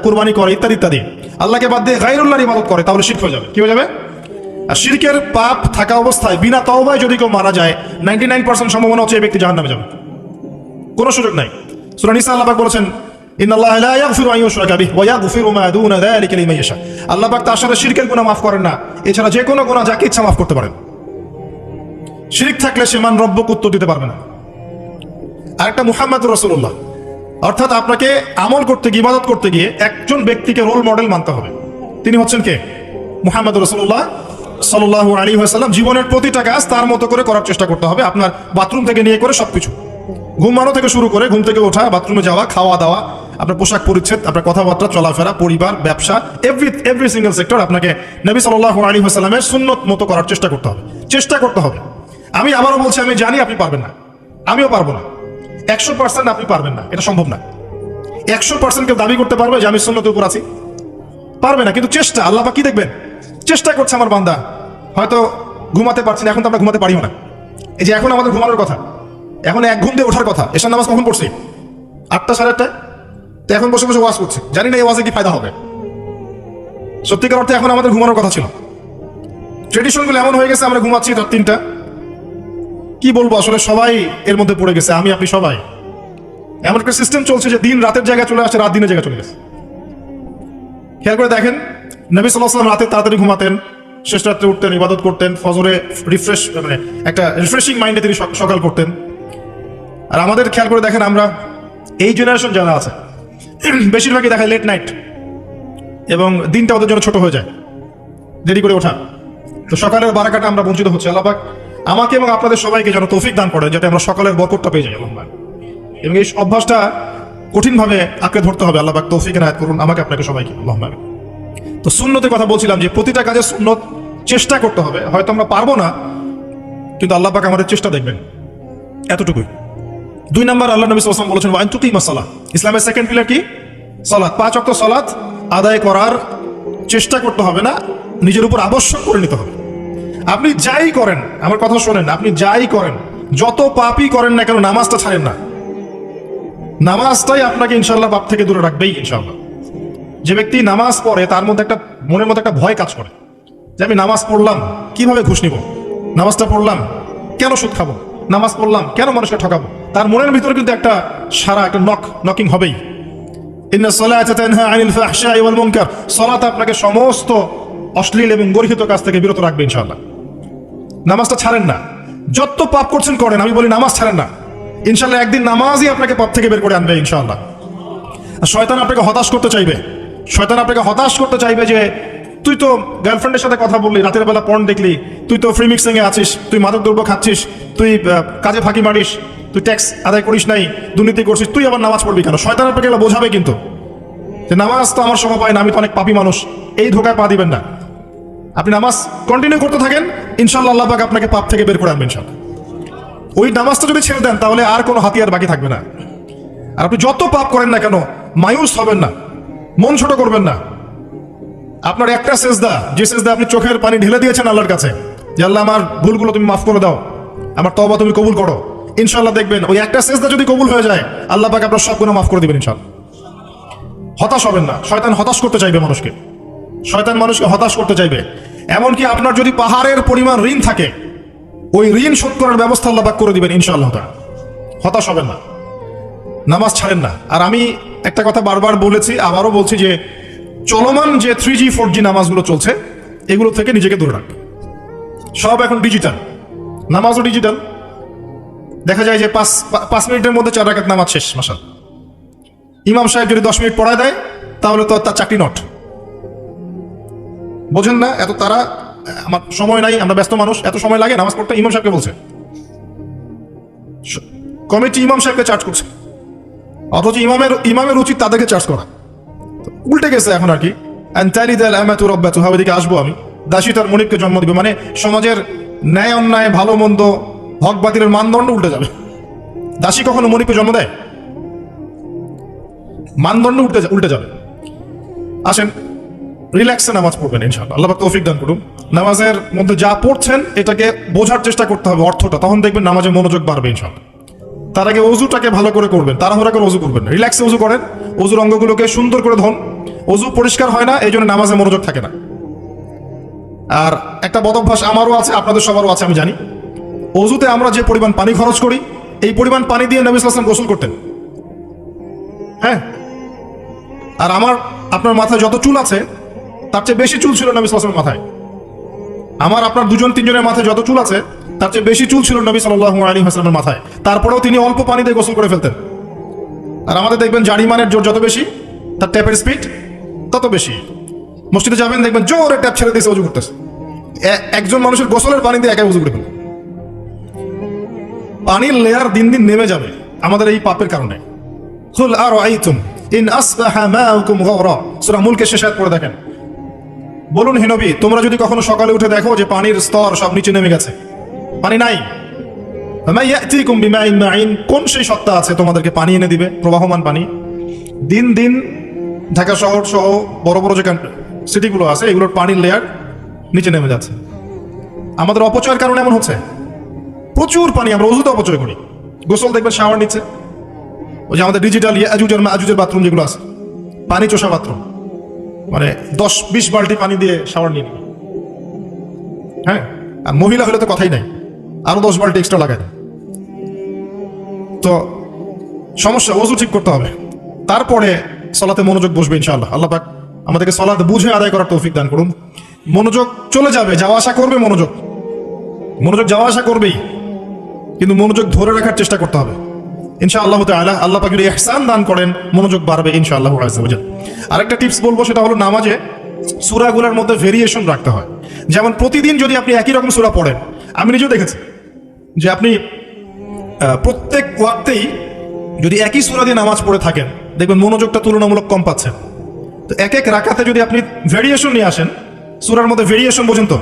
কুরবানি করে, ইত্যাদি ইত্যাদি, আল্লাহকে বাদ দিয়ে গায়রুল্লাহর ইবাদত করে, তাহলে শিরক হয়ে যাবে। কি হয়ে যাবে? আর শিরকের পাপ থাকা অবস্থায় বিনা তওবায় যদি কেউ মারা যায়, 99% সম্ভাবনা হচ্ছে এই ব্যক্তি জাহান্নামে যাবে, কোনো সুযোগ নাই। সূরা নিসা আল্লাহ পাক বলেছেন, ইন্নাল্লাহা লা ইয়াগফিরু আন ইউশরাকা বিহি ওয়া ইয়াগফিরু মা দুনা যালিকা লিমান ইয়াশা। আল্লাহ পাক তার সাথে শিরকের গুনাহ মাফ করেন না, এছাড়া যে কোনো গুনাহ যাকে ইচ্ছা মাফ করতে পারেন। শিরক থাকলে সে মান রব্বকে উত্তর দিতে পারবে না। আরেকটা মুহাম্মদুর রাসূলুল্লাহ, অর্থাৎ আপনাকে আমল করতে গিয়ে, ইবাদত করতে গিয়ে একজন ব্যক্তিকে রোল মডেল মানতে হবে। তিনি হচ্ছেন কে? মুহাম্মদুর রাসূলুল্লাহ সাল্লাল্লাহু আলাইহি ওয়াসাল্লাম। জীবনের প্রতিটা কাজ তার মতো করে করার চেষ্টা করতে হবে। আপনার বাথরুম থেকে নিয়ে করে সবকিছু, ঘুমানো থেকে শুরু করে, ঘুম থেকে ওঠা, বাথরুমে যাওয়া, খাওয়া দাওয়া, আপনার পোশাক পরিচ্ছদ, আপনার কথাবার্তা, চলাফেরা, পরিবার, ব্যবসা, এভরি সিঙ্গেল সেক্টর আপনাকে নবী সাল্লাল্লাহু আলাইহি ওয়াসাল্লামের সুন্নত মতো করার চেষ্টা করতে হবে। চেষ্টা করতে হবে। আমি আবারও বলছি, আমি জানি আপনি পারবেন না, আমিও পারবো না। 100% আপনি পারবেন না, এটা সম্ভব না। 100% কেউ দাবি করতে পারবে যে আমি সুন্নতের উপর আছি? পারবে না। কিন্তু চেষ্টা, আল্লাহ পাক কি দেখবেন? চেষ্টা করছে আমার বান্দা। হয়তো ঘুমাতে পারছি না, এখন তো আমরা ঘুমাতে পারিও না। এই যে এখন আমাদের ঘুমানোর কথা, এখন এক ঘুম দিয়ে ওঠার কথা। এশার নামাজ কখন পড়ছি? 8টা, 8:30। তো এখন বসে বসে ওয়াজ করছি, জানি না এই ওয়াজে কি ফায়দা হবে। সত্যিকার অর্থে এখন আমাদের ঘুমানোর কথা ছিল। ট্রেডিশনগুলো এমন হয়ে গেছে, আমরা ঘুমাচ্ছি রাত 3টা। কি বলবো আসলে, সবাই এর মধ্যে পড়ে গেছে, আমি আপনি সবাই। এমন একটা সিস্টেম চলছে যে দিন রাতের জায়গায় চলে আসছে, রাত দিনের জায়গায় চলে গেছে। খেয়াল করে দেখেন, নবী সাল্লাল্লাহু আলাইহি ওয়াসাল্লাম রাতে তাড়াতাড়ি ঘুমাতেন, শেষ রাত্রে উঠতেন, ইবাদত করতেন, ফজরে মানে একটা রিফ্রেশিং মাইন্ডে তিনি সকাল করতেন। আর আমাদের খেয়াল করে দেখেন, আমরা এই জেনারেশন যারা আছে বেশিরভাগই দেখায় লেট নাইট, এবং দিনটা ওদের জন্য ছোট হয়ে যায়, দেরি করে ওঠা। তো সকালের বারাকাটা আমরা বঞ্চিত হচ্ছে। আল্লাহ পাক আমাকে এবং আপনাদের সবাইকে যেন তৌফিক দান করেন, যাতে আমরা সকালের বরকতটা পেয়ে যাই আল্লাহ পাক। এবং এই অভ্যাসটা কঠিনভাবে আঁকড়ে ধরতে হবে। আল্লাহ পাক তৌফিক এনায়েত করুন আমাকে, আপনাকে সবাইকে, আল্লাহ পাক। তো সুন্নতের কথা বলছিলাম যে প্রতিটা কাজে সুন্নত চেষ্টা করতে হবে। হয়তো আমরা পারবো না, কিন্তু আল্লাহ পাক আমাদের চেষ্টা দেখবেন, এতটুকুই। 2 নম্বর, আল্লাহ নবী সাল্লাল্লাহু আলাইহি ওয়াসাল্লাম বলেছেন ওয়া আন তুকিমাস সালাত। ইসলামের সেকেন্ড পিলার কি? সালাত। 5 ওয়াক্ত সালাত আদায় করার চেষ্টা করতে হবে না, নিজের উপর আবশ্যক করে নিতে হবে। আপনি যাই করেন, আমার কথা শোনেন, আপনি যাই করেন, যত পাপই করেন না কেন, নামাজটা ছাড়েন না। নামাজটাই আপনাকে ইনশাআল্লাহ পাপ থেকে দূরে রাখবেই ইনশাআল্লাহ। যে ব্যক্তি নামাজ পড়ে তার মধ্যে একটা মনের মধ্যে একটা ভয় কাজ করে যে আমি নামাজ পড়লাম, কিভাবে ঘুষ নিব? নামাজটা পড়লাম, কেন সুদ খাবো? নামাজ পড়লাম, কেন মানুষকে ঠকাবো? তার মনের ভিতরে কিন্তু একটা সারা একটা নকিং হবেই। ইন্নাস সালাতা তানহা আনিল ফাহশাই ওয়াল মুনকার। সালাত আপনাকে সমস্ত অশ্লীল এবং গর্হিত কাজ থেকে বিরত রাখবে ইনশাআল্লাহ। নামাজটা ছাড়েন না, যত পাপ করছেন করেন, আমি বলি নামাজ ছাড়েন না। ইনশাআল্লাহ একদিন নামাজই আপনাকে পাপ থেকে বের করে আনবে ইনশাআল্লাহ। আর শয়তান আপনাকে হতাশ করতে চাইবে, শয়তান আপনাকে হতাশ করতে চাইবে যে তুই তো গার্লফ্রেন্ডের সাথে কথা বললি, রাতের বেলা পর্ন দেখলি, তুই তো ফ্রি মিক্সিং এ আছিস, তুই মাদক দ্রব্য খাচ্ছিস, তুই কাজে ফাঁকি মারিস, তুই ট্যাক্স আদায় করিস নাই, দুর্নীতি করছিস, তুই আবার নামাজ পড়বি কেন? শয়তান আপনাকে এগুলো বোঝাবে কিন্তু, যে নামাজ তো আমার সময় পায় না, আমি তো অনেক পাপী মানুষ। এই ধোকায় পা দিবেন না। আপনি নামাজ কন্টিনিউ করতে থাকেন, ইনশাআল্লাহ আল্লাহ পাক আপনাকে পাপ থেকে বের করে আনবেন ইনশাআল্লাহ। ওই নামাজটা যদি ছেড়ে দেন তাহলে আর কোনো হাতিয়ার বাকি থাকবে না। আর আপনি যত পাপ করেন না কেন, মায়ুস হবেন না, মন ছোট করবেন না। আপনার একটা সেজদা, যে সেজদা আপনি চোখের পানি ঢেলে দিয়েছেন আল্লাহর কাছে, যে আল্লাহ আমার ভুলগুলো তুমি মাফ করে দাও, আমার তওবা তুমি কবুল করো, ইনশাআল্লাহ দেখবেন ওই একটা সেজদা যদি কবুল হয়ে যায়, আল্লাহ পাক আপনার সব গুনাহ মাফ করে দিবেন ইনশাআল্লাহ। হতাশ হবেন না। শয়তান হতাশ করতে চাইবে মানুষকে, শয়তান মানুষকে হতাশ করতে চাইবে। এমনকি আপনার যদি পাহাড়ের পরিমাণ ঋণ থাকে, ওই ঋণ শোধ করার ব্যবস্থা আল্লাহ পাক করে দিবেন ইনশাআল্লাহ। হতাশ হবেন না, নামাজ ছাড়েন না। আর আমি একটা কথা বারবার বলেছি, আবারও বলছি, যে চলমান যে 3G 4G নামাজগুলো চলছে, এগুলো থেকে নিজেকে দূরে রাখবে। সব এখন ডিজিটাল, নামাজও ডিজিটাল। দেখা যায় যে 5 মিনিটের মধ্যে 4 রাকাত নামাজ শেষ। মাশাআল্লাহ, ইমাম সাহেব যদি 10 মিনিট পড়ায় দেয় তাহলে তো তার চাকরি নট। বোঝেন না? এত তারা, আমার সময় নাই, আমরা ব্যস্ত মানুষ, এত সময় লাগে নামাজ পড়তে? ইমাম সাহেবকে বলছে, কমিটি ইমাম সাহেবকে চার্জ করছে, অথচ ইমামের উচিত তাদেরকে চার্জ করা। উল্টে গেছে এখন আর কি। এদিকে আসবো আমি। দাসী তার মনিবকে জন্ম দিবে, মানে সমাজের ন্যায় অন্যায়, ভালো মন্দ, হক বাতিলের মানদণ্ড উল্টে যাবে। দাসী কখনো মনিবকে জন্ম দেয়? মানদণ্ড উল্টে যাবে। আসেন, রিল্যাক্সে নামাজ পড়বেন ইনশাআল্লাহ। আল্লাহ পাক তৌফিক দান করুন। নামাজের মধ্যে যা পড়ছেন এটাকে বোঝার চেষ্টা করতে হবে অর্থটা, তখন দেখবেন নামাজে মনোযোগ বাড়বে ইনশাআল্লাহ। তার আগে অজুটাকে ভালো করে করবেন, তাড়াহুড়া করে অজু করবেন না, রিল্যাক্সে অজু করেন, অজুর অঙ্গগুলোকে সুন্দর করে ধন। অজু পরিষ্কার হয় না, এই জন্য নামাজে মনোযোগ থাকে না। আর একটা বদ অভ্যাস আমারও আছে, আপনাদের সবারও আছে আমি জানি। অজুতে আমরা যে পরিমাণ পানি খরচ করি, এই পরিমাণ পানি দিয়ে নবী সাল্লাল্লাহু আলাইহি ওয়াসাল্লাম গোসল করতেন। হ্যাঁ, আর আপনার মাথায় যত চুল আছে তার চেয়ে বেশি চুল ছিল নবী সাল্লাল্লাহু আলাইহি ওয়াসাল্লামের মাথায়। আপনার 2-3 জনের মাথায় যত চুল আছে তার চেয়ে বেশি চুল ছিল নবী সাল্লাল্লাহু আলাইহি ওয়াসাল্লামের মাথায়। তারপরেও তিনি অল্প পানি দিয়ে গোসল করে ফেলতেন। আর আমাদের দেখবেন জারিমানের জোর যত বেশি, তার ট্যাপের স্পিড তত বেশি। মসজিদে যাবেন, দেখবেন জোরে ট্যাপ ছেড়ে দিয়েছে, অজু করতেছে। একজন মানুষের গোসলের পানি দিয়ে একাই অজু করে ফেলবে। পানির লেয়ার দিন দিন নেমে যাবে আমাদের এই পাপের কারণে। কুল আরাআইতুম ইন আসবাহা মাউকুম গাওরা, সূরা মুলকের শেষ আয়াত পড়ে দেখেন। বলুন হে নবী, তোমরা যদি কখনো সকালে উঠে দেখো যে পানির স্তর সব নিচে নেমে গেছে, পানি নাই, মা ইয়াতিকুম বিমাইন মাইন, কোন সেই সত্তা আছে তোমাদেরকে পানি এনে দিবে, প্রবাহমান পানি? দিন দিন ঢাকা শহর সহ বড় বড় যে সিটিগুলো আছে, এগুলোর পানির লেয়ার নিচে নেমে যাচ্ছে। আমাদের অপচয়ের কারণে এমন হচ্ছে। প্রচুর পানি আমরা অজুতে অপচয় করি। গোসল দেখবেন শাওয়ার নিচ্ছে, ওই যে আমাদের ডিজিটাল ইয়াজুজের মাজুজের বাথরুম যেগুলো আছে, পানি চোষা বাথরুম, মানে 10-20 বালতি পানি দিয়ে শাওয়ার নিয়ে নিবে। হ্যাঁ, আর মহিলা হলে তো কথাই নাই, আরো 10 বালতি এক্সট্রা লাগায়। তো সমস্যা, ওযু ঠিক করতে হবে, তারপরে সালাতে মনোযোগ বসবে ইনশাআল্লাহ। আল্লাহ পাক আমাদেরকে সালাত বুঝে আদায় করার তৌফিক দান করুন। মনোযোগ চলে যাবে, যাওয়া আসা করবে, মনোযোগ যাওয়া আসা করবেই, কিন্তু মনোযোগ ধরে রাখার চেষ্টা করতে হবে ইনশাআল্লাহ তাআলা। আল্লাহ পাক যদি ইহসান দান করেন, মনোযোগ বাড়বে ইনশাআল্লাহ আযজা ওয়া জাল্লা। আরেকটা টিপস বলবো, সেটা হলো নামাজে সূরাগুলোর মধ্যে ভেরিয়েশন রাখতে হয়। যেমন প্রতিদিন যদি আপনি একই রকম সূরা পড়েন, আমি নিজেও দেখেছি যে আপনি প্রত্যেক ওয়াক্তেই যদি একই সূরা দিয়ে নামাজ পড়ে থাকেন, দেখবেন মনোযোগটা তুলনামূলক কম পাচ্ছেন। তো এক এক রাকাতে যদি আপনি ভেরিয়েশন নিয়ে আসেন, সূরার মধ্যে ভেরিয়েশন বোঝেন তো,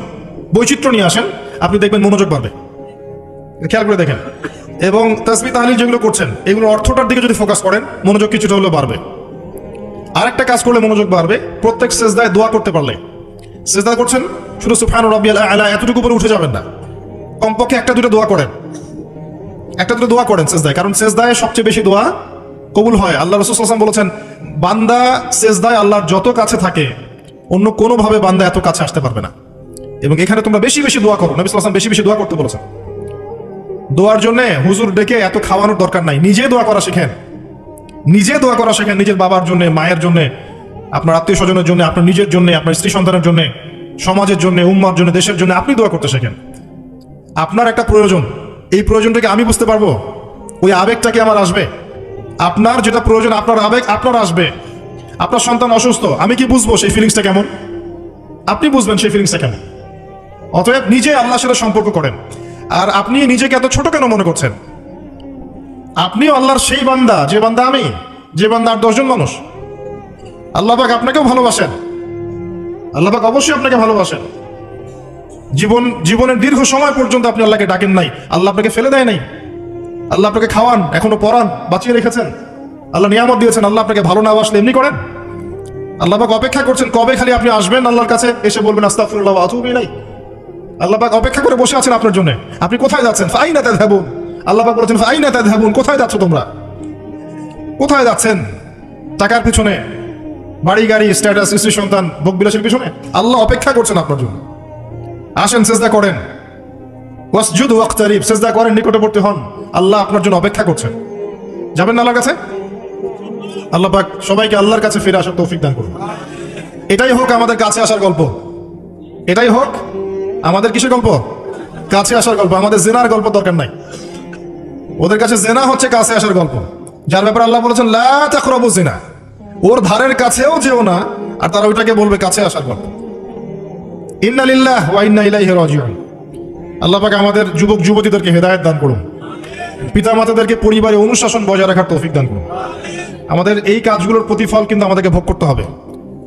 বৈচিত্র্য নিয়ে আসেন, আপনি দেখবেন মনোযোগ বাড়বে। খেয়াল করে দেখেন। এবং তাসবিহ তাহলিল যেগুলো করছেন, এগুলো অর্থটার দিকে যদি ফোকাস করেন, মনোযোগ কিছুটা হলেও বাড়বে। আরেকটা কাজ করলে মনোযোগ বাড়বে, প্রত্যেক সেজদায় দোয়া করতে পারলে। সেজদা করছেন, শুধু সুবহান রাব্বিয়াল আ'লা এতটুকু উপরে উঠে যাবেন না, কমপক্ষে একটা দুটো দোয়া করেন, সেজদায়। কারণ সেজদায় সবচেয়ে বেশি দোয়া কবুল হয়। আল্লাহ রাসূল সাল্লাল্লাহু আলাইহি ওয়াসাল্লাম বলেছেন, বান্দা সেজদায় আল্লাহর যত কাছে থাকে, অন্য কোনো ভাবে বান্দা এত কাছে আসতে পারবে না। এবং এখানে তোমরা বেশি বেশি দোয়া করো, নবী সাল্লাল্লাহু আলাইহি ওয়াসাল্লাম বেশি বেশি দোয়া করতে বলেছেন। দোয়ার জন্য হুজুর ডেকে এত খাওয়ানোর দরকার নাই, নিজে দোয়া করা শেখেন, নিজের বাবার জন্য, মায়ের জন্য, আপনার আত্মীয় স্বজনের জন্য, আপনার নিজের জন্য, আপনার স্ত্রী সন্তানের জন্য, সমাজের জন্য, উম্মার জন্য, দেশের জন্য আপনি দোয়া করতে শেখেন। আপনার একটা প্রয়োজন, এই প্রয়োজনটাকে আমি বুঝতে পারবো, ওই আবেগটাকে আমার আসবে। আপনার যেটা প্রয়োজন, আপনার আবেগ আপনার আসবে। আপনার সন্তান অসুস্থ, আমি কি বুঝবো সেই ফিলিংসটা কেমন? আপনি বুঝবেন সেই ফিলিংসটা কেমন। অতএব নিজে আল্লাহর সাথে সম্পর্ক করেন। আর আপনি নিজেকে এত ছোট কেন মনে করছেন? আপনিও আল্লাহর সেই বান্দা, যে বান্দা আমি, যে বান্দা আর 10 জন মানুষ। আল্লাহ পাক আপনাকেও ভালোবাসেন, আল্লাহ পাক অবশ্যই আপনাকে ভালোবাসেন। জীবনের দীর্ঘ সময় পর্যন্ত আপনি আল্লাহকে ডাকেন নাই, আল্লাহ আপনাকে ফেলে দেয় নাই। আল্লাহ আপনাকে খাওয়ান, এখনো পরান, বাঁচিয়ে রেখেছেন, আল্লাহ নিয়ামত দিয়েছেন। আল্লাহ আপনাকে ভালো না বাসলে এমনি করেন? আল্লাহ পাক অপেক্ষা করছেন কবে খালি আপনি আসবেন আল্লাহর কাছে, এসে বলবেন আস্তাগফিরুল্লাহ ওয়া আতুবু ইলাইহি। আল্লাহ পাক অপেক্ষা করে বসে আছেন আপনার জন্য। আপনি কোথায় যাচ্ছেন? ফাইনা তাযহাবুন। আল্লাহ পাক বলেছেন ফাইনা তাযহাবুন, কোথায় যাচ্ছ তোমরা? কোথায় যাচ্ছেন? টাকার পিছনে, বাড়ি গাড়ি, স্ট্যাটাস, স্ত্রী সন্তান, ভোগ বিলাসের পিছনে? আল্লাহ অপেক্ষা করছেন আপনার জন্য। আসেন, সেজদা করেন, ওয়াসজুদু ওয়াকতারিব, সেজদা করেন, নিকটবর্তী হন। আল্লাহ আপনার জন্য অপেক্ষা করছেন। যাবেন না আল্লাহর কাছে? আল্লাহ পাক সবাইকে আল্লাহর কাছে ফিরে আসার তৌফিক দান করুন। এটাই হোক আমাদের কাছে আসার গল্প, এটাই হোক আমাদের কিসের গল্প? কাছে আসার গল্প। আমাদের জেনার গল্প দরকার নাই। ওদের কাছে জেনা হচ্ছে কাছে আসার গল্প, যার ব্যাপারে আল্লাহ বলেছেন লা তাকরাবু জিনা, ওর ধারের কাছেও যেও না, আর তারা ওইটাকে বলবে কাছে আসার গল্প। ইন্না লিল্লাহি ওয়া ইন্না ইলাইহি রাজিউন। আল্লাহ পাক আমাদের যুবক যুবতীদেরকে হেদায়েত দান করুন, পিতামাতাদেরকে পরিবারে অনুশাসন বজায় রাখার তৌফিক দান করুন। আমাদের এই কাজগুলোর প্রতিফল কিন্তু আমাদেরকে ভোগ করতে হবে।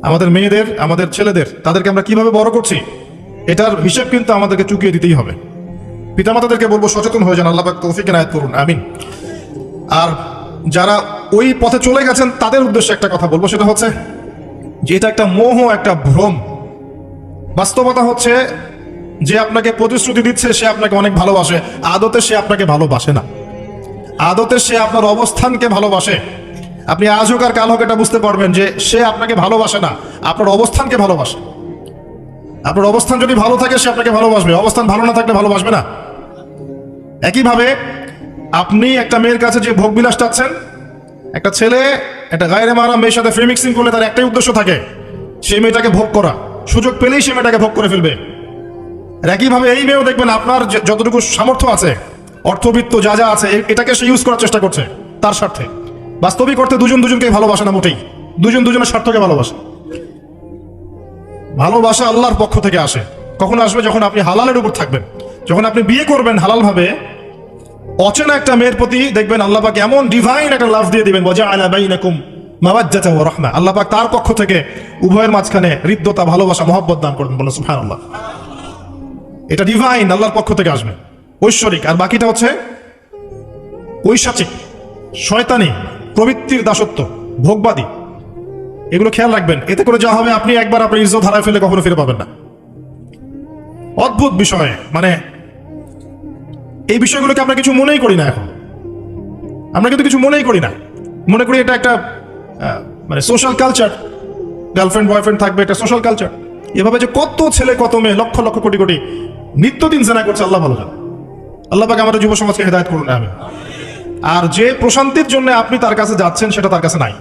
আমাদের মেয়েদের, আমাদের ছেলেদের, তাদেরকে আমরা কিভাবে বড় করছি, এটার হিসেব কিন্তু আমাদেরকে চুকিয়ে দিতেই হবে। পিতামাতাদেরকে বলবো সচেতন হয়ে যান, আল্লাহ পাক তৌফিক এনায়েত করুন, আমিন। আর যারা ওই পথে চলে গেছেন তাদের উদ্দেশ্যে একটা কথা বলবো, সেটা হচ্ছে যে এটা একটা মোহ, একটা ভ্রম। বাস্তবতা হচ্ছে যে আপনাকে প্রতিশ্রুতি দিচ্ছে সে আপনাকে অনেক ভালোবাসে, আদতে সে আপনাকে ভালোবাসে না। আদতে সে আপনার অবস্থানকে ভালোবাসে। আপনি আজ হোক আর কাল হোক এটা বুঝতে পারবেন যে সে আপনাকে ভালোবাসে না, আপনার অবস্থানকে ভালোবাসে। আপনার অবস্থান যদি ভালো থাকে সে আপনাকে ভালোবাসবে, অবস্থান ভালো না থাকলে ভালোবাসবে না। একইভাবে আপনি একটা মেয়ের কাছে যে ভোগবিলাস চাচ্ছেন, একটা ছেলে একটা গায়রে মাহরাম মেয়ের সাথে ফ্রি মিক্সিং করলে তার একটাই উদ্দেশ্য থাকে, সেই মেয়েটাকে ভোগ করা। সুযোগ পেলেই সে মেয়েটাকে ভোগ করে ফেলবে। আর একইভাবে এই মেয়েও দেখবেন আপনার যতটুকু সামর্থ্য আছে, অর্থবিত্ত যা যা আছে, এটাকে সে ইউজ করার চেষ্টা করছে তার স্বার্থে। বাস্তবিক অর্থে দুজন দুজনকে ভালোবাসে না মোটেই, দুজন দুজনের স্বার্থকে ভালোবাসে। ভালোবাসা আল্লাহর পক্ষ থেকে আসে। কখন আসবে? যখন আপনি হালালের উপর থাকবেন, যখন আপনি বিয়ে করবেন হালাল ভাবে। অচেনা একটা মেয়ের প্রতি দেখবেন আল্লাহ পাক এমন ডিভাইন একটা লাভ দিয়ে দিবেন, ওয়াজআলা বাইনাকুম মাওয়াজ্জাতা ওয়া রাহমা। আল্লাহ পাক তার পক্ষ থেকে উভয়ের মাঝখানে হৃদ্যতা, ভালোবাসা, মহব্বত দান করবেন। বলেন সুবহানাল্লাহ। এটা ডিভাইন, আল্লাহর পক্ষ থেকে আসবে, ঐশ্বরিক। আর বাকিটা হচ্ছে ঐশাচিক, শয়তানি, প্রবৃত্তির দাসত্ব, ভোগবাদী। এগুলো খেয়াল রাখবেন। এতে করে যা হবে, আপনি একবার আপনার ইজ্জত হারায় ফেলে কখনো ফিরে পাবেন না। অদ্ভুত বিষয়, মানে এই বিষয়গুলোকে আমরা কিছু মনেই করি না। এখন আমরা কিন্তু কিছু মনেই করি না। মনে করি এটা একটা মানে সোশ্যাল কালচার, গার্লফ্রেন্ড বয়ফ্রেন্ড থাকবে, এটা সোশ্যাল কালচার। এভাবে যে কত ছেলে কত মেয়ে লক্ষ লক্ষ কোটি কোটি নিত্যদিন জেনা করছে, আল্লাহ ভালো জানে। আল্লাহ পাক আমাদের যুব সমাজকে হেদায়েত করুন, আমিন। আর যে প্রশান্তির জন্য আপনি তার কাছে যাচ্ছেন সেটা তার কাছে নাই।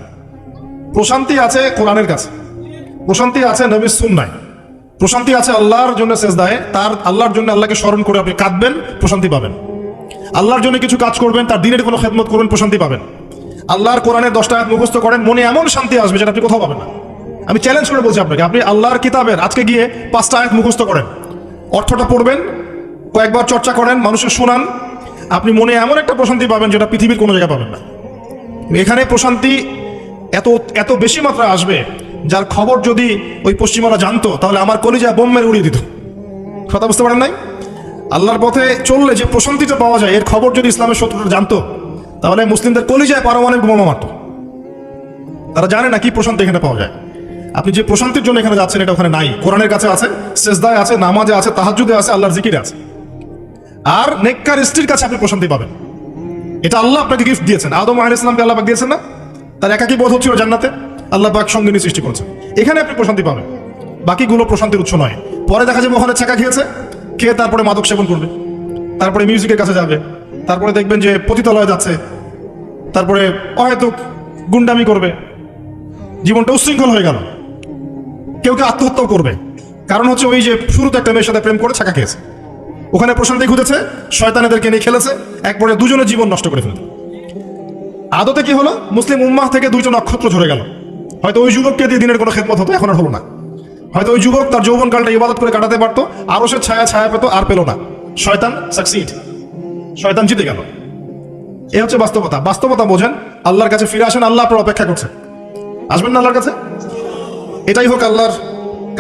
প্রশান্তি আছে কোরআনের কাছে, প্রশান্তি আছে নবীর সুন্নায়, প্রশান্তি আছে আল্লাহর জন্য সেজদায়। তার আল্লাহর জন্য আল্লাহকে স্মরণ করে আপনি কাঁদবেন, প্রশান্তি পাবেন। আল্লাহর জন্য কিছু কাজ করবেন, তার দিনের কোনো খেদমত করবেন, প্রশান্তি পাবেন। আল্লাহর কোরআনের 10টা আয়াত মুখস্থ করেন, মনে এমন শান্তি আসবে যেটা আপনি কোথাও পাবেন না। আমি চ্যালেঞ্জ করে বলছি আপনাকে, আপনি আল্লাহর কিতাবের আজকে গিয়ে 5টা আয়াত মুখস্থ করেন, অর্থটা পড়বেন, কয়েকবার চর্চা করেন, মানুষের শোনান, আপনি মনে এমন একটা প্রশান্তি পাবেন যেটা পৃথিবীর কোনো জায়গায় পাবেন না। এখানে প্রশান্তি এত এত বেশি মাত্রা আসবে, যার খবর যদি ওই পশ্চিমারা জানতো তাহলে আমার কলিজা বোম মেরে উড়িয়ে দিত। কথা বুঝতে পারেন নাই? আল্লাহর পথে চললে যে প্রশান্তিটা পাওয়া যায়, এর খবর যদি ইসলামের শত্রুরা জানতো তাহলে মুসলিমদের কলিজায় পারমাণবিক বোমা মারত। তারা জানে না কি প্রশান্তি এখানে পাওয়া যায়। আপনি যে প্রশান্তির জন্য এখানে যাচ্ছেন এটা ওখানে নাই। কোরআনের কাছে আছে, সেজদায় আছে, নামাজে আছে, তাহাজ্জুদে আছে, আল্লাহর জিকিরে আছে। আর নেককার স্ত্রীর কাছে আপনি প্রশান্তি পাবেন। এটা আল্লাহ আপনাকে গিফট দিয়েছেন। আদম আলাইহিস সালামকে আল্লাহ পাক দিয়েছেন না? তার একাকী বোধ হচ্ছিল জান্নাতে, আল্লাহ পাক সঙ্গিনী সৃষ্টি করেছেন। এখানে আপনি প্রশান্তি পাবেন, বাকিগুলো প্রশান্তির উৎস নয়। পরে দেখা যাবে ওখানে ছাকা খেয়েছে, খেয়ে তারপরে মাদক সেবন করবে, তারপরে মিউজিকের কাছে যাবে, তারপরে দেখবেন যে পতিতালয়ে যাচ্ছে, তারপরে অহেতুক গুন্ডামি করবে, জীবনটা উশৃঙ্খল হয়ে গেল। কেউ কেউ আত্মহত্যাও করবে, কারণ হচ্ছে ওই যে শুরুতে একটা মেয়ের সাথে প্রেম করে ছাকা খেয়েছে, ওখানে প্রশান্তি খুঁজেছে, শয়তানেদেরকে নিয়ে খেলেছে, একবারে দুজনের জীবন নষ্ট করে ফেলবে। আদতে কি হলো? মুসলিম উম্মাহ থেকে 2টা নক্ষত্র ঝরে গেল। হয়তো ওই যুবককে দিয়ে দিনের কোনো খেদমত হতো, এখন আর হলো না। হয়তো ওই যুবক তার যৌবনকালটা ইবাদত করে কাটাতে পারতো, আরো সে ছায়া পেত, আর পেল না। শয়তান সাকসিড, শয়তান জিতে গেল। এ হচ্ছে বাস্তবতা। বাস্তবতা বোঝেন, আল্লাহর কাছে ফিরে আসেন, আল্লাহ আপনার অপেক্ষা করছে। আসবেন না আল্লাহর কাছে? এটাই হোক আল্লাহর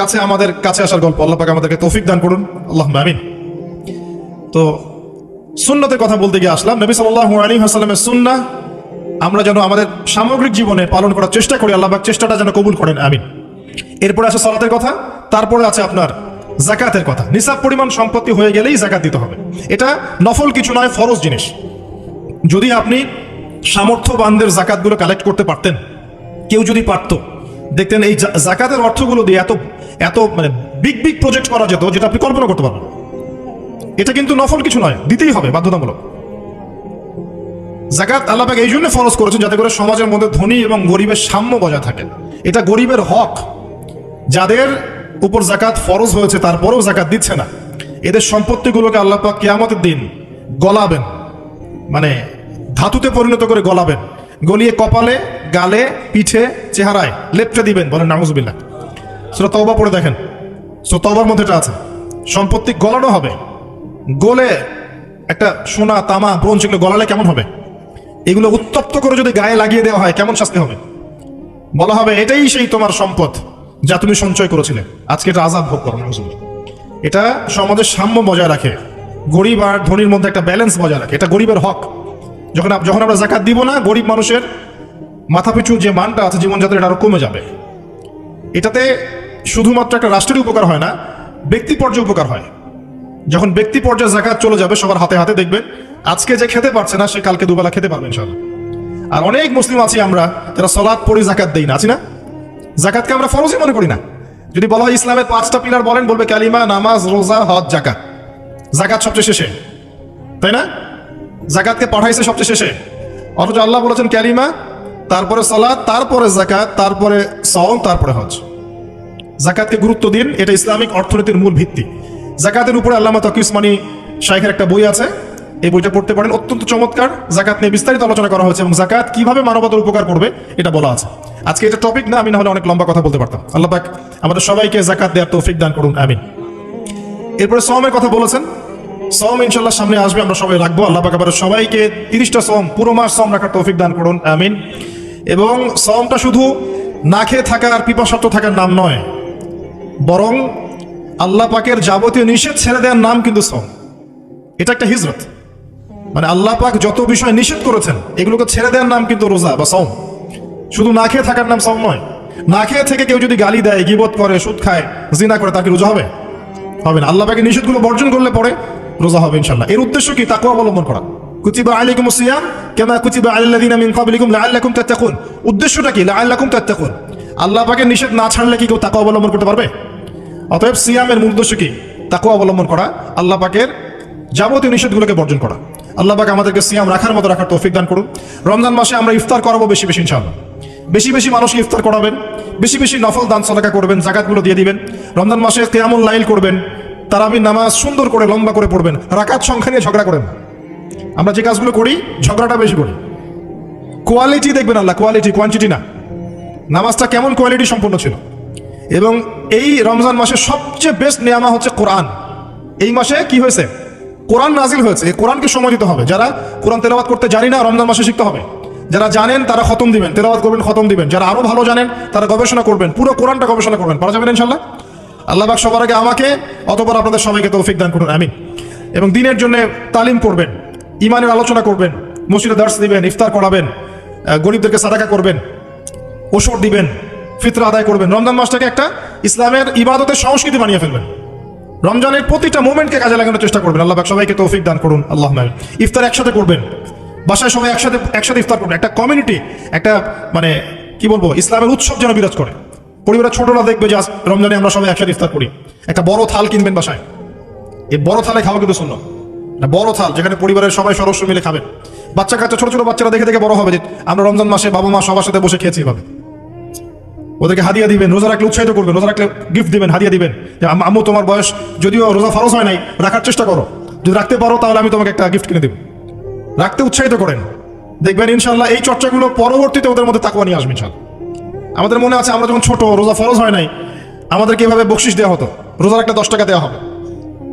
কাছে আমাদের কাছে আসার গল্প। আল্লাহ পাক আমাদেরকে তৌফিক দান করুন, আল্লাহুম্মা আমিন। তো সুন্নতের কথা বলতে গিয়ে আসলাম। নবী সাল্লাল্লাহু আলাইহি ওয়াসাল্লামের সুন্নাহ আমরা যেন আমাদের সামগ্রিক জীবনে পালন করার চেষ্টা করি, আল্লাহ পাক চেষ্টাটা যেন কবুল করেন, আমিন। এরপরে আছে সালাতের কথা, তারপরে আছে আপনার যাকাতের কথা। নিসাব পরিমাণ সম্পত্তি হয়ে গেলেই যাকাত দিতে হবে। এটা নফল কিছু নয়, ফরজ জিনিস। যদি আপনি সামর্থ্যবানদের যাকাতগুলো কালেক্ট করতে পারতেন, কেউ যদি পারত, দেখতেন এই যাকাতের অর্থগুলো দিয়ে এত এত মানে বিগ বিগ প্রজেক্ট করা যেত যেটা আপনি কল্পনা করতে পারবেন। এটা কিন্তু নফল কিছু নয়, দিতেই হবে, বাধ্যতামূলক। যাকাত আল্লাহ পাক এই জন্য ফরজ করেছেন যাতে করে সমাজের মধ্যে ধনী এবং গরিবের সাম্য বজায় থাকে। এটা গরিবের হক। যাদের উপর যাকাত ফরজ হয়েছে তারপরেও যাকাত দিচ্ছে না, এদের সম্পত্তিগুলোকে আল্লাহ পাক কিয়ামতের দিন গলাবেন, মানে ধাতুতে পরিণত করে গলাবেন, গলিয়ে কপালে, গালে, পিঠে, চেহারায় লেপটে দিবেন। বলেন নাউজুবিল্লাহ। সূরা তাওবা পড়ে দেখেন, সূরা তাওবার মধ্যে এটা আছে। সম্পত্তি গলানো হবে, গলে একটা সোনা, তামা, ব্রোঞ্জ এগুলো গলালে কেমন হবে? এগুলো উত্তপ্ত করে যদি গায়ে লাগিয়ে দেওয়া হয় কেমন শাস্তি হবে? বলা হবে এটাই সেই তোমার সম্পদ যা তুমি সঞ্চয় করেছিলে, আজকে এটা আযাব ভোগ করো। নাউজুবিল্লাহ। এটা সমাজের সাম্য বজায় রাখে, গরিব আর ধনীর মধ্যে একটা ব্যালেন্স বজায় রাখে। এটা গরিবের হক। যখন আমরা যাকাত দিব না, গরিব মানুষের মাথাপিছু যে মানটা আছে জীবনযাত্রা, এটা আরো কমে যাবে। এটাতে শুধুমাত্র একটা রাষ্ট্রের উপকার হয় না, ব্যক্তি পর্যায়ে উপকার হয়। যখন ব্যক্তি পর্যায়ে যাকাত চলে যাবে সবার হাতে হাতে, দেখবেন আজকে যে খেতে পারছে না সে কালকে দুবেলা খেতে পারবে ইনশাআল্লাহ। আর অনেক মুসলিম আছি আমরা যারা সালাত পড়ি যাকাত দেই না, আছি না? যাকাতকে আমরা ফরজই মনে করি না। যদি বলা হয় ইসলামের 5টা পিলার বলেন, বলবে কালিমা, নামাজ, রোজা, হজ, যাকাত। যাকাত সবচেয়ে শেষে, তাই না? যাকাতকে পাঠাইছে সবচেয়ে শেষে, অথচ আল্লাহ বলেছেন কালিমা, তারপরে সালাত, তারপরে যাকাত, তারপরে সাওম, তারপরে হজ। যাকাতকে গুরুত্ব দিন, এটা ইসলামিক অর্থনীতির মূল ভিত্তি। যাকাতের উপরে আল্লামা তকি উসমানী শাইখের একটা বই আছে, এই বইটা পড়তে পারেন, অত্যন্ত চমৎকার। যাকাত নিয়ে বিস্তারিত আলোচনা করা হয়েছে এবং যাকাত কিভাবে মানবতার উপকার করবে এটা বলা আছে। আজকে এটা টপিক না, আমি না হলে অনেক লম্বা কথা বলতে পারতাম। আল্লাহ পাক আমাদের সবাইকে যাকাত দেওয়ার তৌফিক দান করুন, আমিন। এরপরে সওমের কথা বলেছেন, সওম ইনশাআল্লাহ সামনে আসবে, আমরা সবাই রাখবো। আল্লাহ পাক আমাদের সবাইকে 30টা সওম, পুরো মাস সওম রাখার তৌফিক দান করুন, আমিন। এবং সওমটা শুধু না খেয়ে থাকা আর পিপাসার্থ থাকার নাম নয়, বরং আল্লাহ পাকের যাবতীয় নিষেধ ছেড়ে দেওয়ার নাম কিন্তু সওম। এটা একটা হিজরত, মানে আল্লাহ পাক যত বিষয় নিষেধ করেছেন এগুলোকে ছেড়ে দেওয়ার নাম কিন্তু রোজা বা সওম। শুধু না খেয়ে থাকার নাম সওম নয়। না খেয়ে থেকে কেউ যদি গালি দেয়, গীবত করে, সুদ খায়, জিনা করে, তার কি রোজা হবে? হবে না। আল্লাহ পাকের নিষেধগুলো বর্জন করলে পরে রোজা হবে ইনশাআল্লাহ। এর উদ্দেশ্য কি? তাকওয়া অবলম্বন করা, কুতিবা আলাইকুমুস সিয়াম কামা কুতিবা আলাল লাযিনা মিন ক্বাবলিকুম লাআল্লাকুম তাত্তাকুন। উদ্দেশ্যটা কি? লাআল্লাকুম তাত্তাকুন। আল্লাহ পাকের নিষেধ না ছাড়লে কি কেউ তাকওয়া অবলম্বন করতে পারবে? অতএব সিয়ামের মূল উদ্দেশ্য কি? তাকওয়া অবলম্বন করা, আল্লাহ পাকের যাবতীয় নিষেধগুলোকে বর্জন করা। আল্লাহ পাক আমাদেরকে সিয়াম রাখার মতো রাখার তৌফিক দান করুন। রমজান মাসে আমরা ইফতার করাবো বেশি বেশি ইনশাআল্লাহ। বেশি বেশি মানুষকে ইফতার করাবেন, বেশি বেশি নফল দান সাদাকা করবেন, যাকাতগুলো দিয়ে দিবেন। রমজান মাসে কিয়ামুল লাইল করবেন, তারাবির নামাজ সুন্দর করে লম্বা করে পড়বেন। রাকাত সংখ্যা নিয়ে ঝগড়া করেন না। আমরা যে কাজগুলো করি ঝগড়াটা বেশি করি। কোয়ালিটি দেখবেন আল্লাহ, কোয়ালিটি, কোয়ান্টিটি না। নামাজটা কেমন কোয়ালিটি সম্পন্ন ছিল। এবং এই রমজান মাসে সবচেয়ে বেস্ট নেয়ামা হচ্ছে কোরআন। এই মাসে কি হয়েছে? কোরআন নাজিল হয়েছে। এই কোরআনকে সময় দিতে হবে। যারা কোরআন তেলাওয়াত করতে জানি না, রমজান মাসে শিখতে হবে। যারা জানেন তারা খতম দিবেন, তেলাওয়াত করবেন, খতম দিবেন। যারা আরো ভালো জানেন তারা গবেষণা করবেন, পুরো কোরআনটা গবেষণা করবেন। পারা যাবেন ইনশাআল্লাহ। আল্লাহ পাক সবার আগে আমাকে, অতঃপর আপনাদের সবাইকে তৌফিক দান করুন, আমিন। এবং দিনের জন্য তালিম করবেন, ইমানের আলোচনা করবেন, মসজিদে দার্স দিবেন, ইফতার করাবেন, গরিবদেরকে সাদাকা করবেন, ওষুধ দিবেন, ফিতরা আদায় করবেন। রমজান মাসটাকে একটা ইসলামের ইবাদতের সংস্কৃতি বানিয়ে ফেলবেন। রমজানের প্রতিটা মোমেন্টকে কাজে লাগানোর চেষ্টা করবেন। আল্লাহ পাক সবাইকে তৌফিক দান করুন, আল্লাহুম্মা আমিন। ইফতার একসাথে করবেন, বাসায় সবাই একসাথে ইফতার করবেন। একটা কমিউনিটি, একটা মানে কি বলবো, ইসলামের উৎসব যেন বিরাজ করে। পরিবারের ছোটরা দেখবে যে আজ রমজানে আমরা সবাই একসাথে ইফতার করি। একটা বড় থাল কিনবেন বাসায়। এই বড় থালে খাওয়া কিন্তু সুন্নাত। বড় থাল যেখানে পরিবারের সবাই সদস্য মিলে খাবেন। বাচ্চা কাচ্চা, ছোট ছোট বাচ্চারা দেখে দেখে বড় হবে যে আমরা রমজান মাসে বাবা মা সবার সাথে বসে খেয়েছি এভাবে। ওদেরকে হাদিয়া দিবেন, রোজা রাখলে উৎসাহিত করবেন, রোজা রাখলে গিফট দিবেন, হাদিয়া দিবেন। যে আম্মু তোমার বয়স যদিও রোজা ফরজ হয় নাই, রাখার চেষ্টা করো, যদি রাখতে পারো তাহলে আমি তোমাকে একটা গিফট কিনে দেব। রাখতে উৎসাহিত করেন, দেখবেন ইনশাআল্লাহ এই চর্চাগুলো পরবর্তীতে ওদের মধ্যে তাকওয়া নিয়ে আসবে ইনশাআল্লাহ। আমাদের মনে আছে আমরা যখন ছোট, রোজা ফরজ হয় নাই, আমাদেরকে এভাবে বকশিস দেওয়া হতো, রোজা রাখলে 10 টাকা দেওয়া হবে।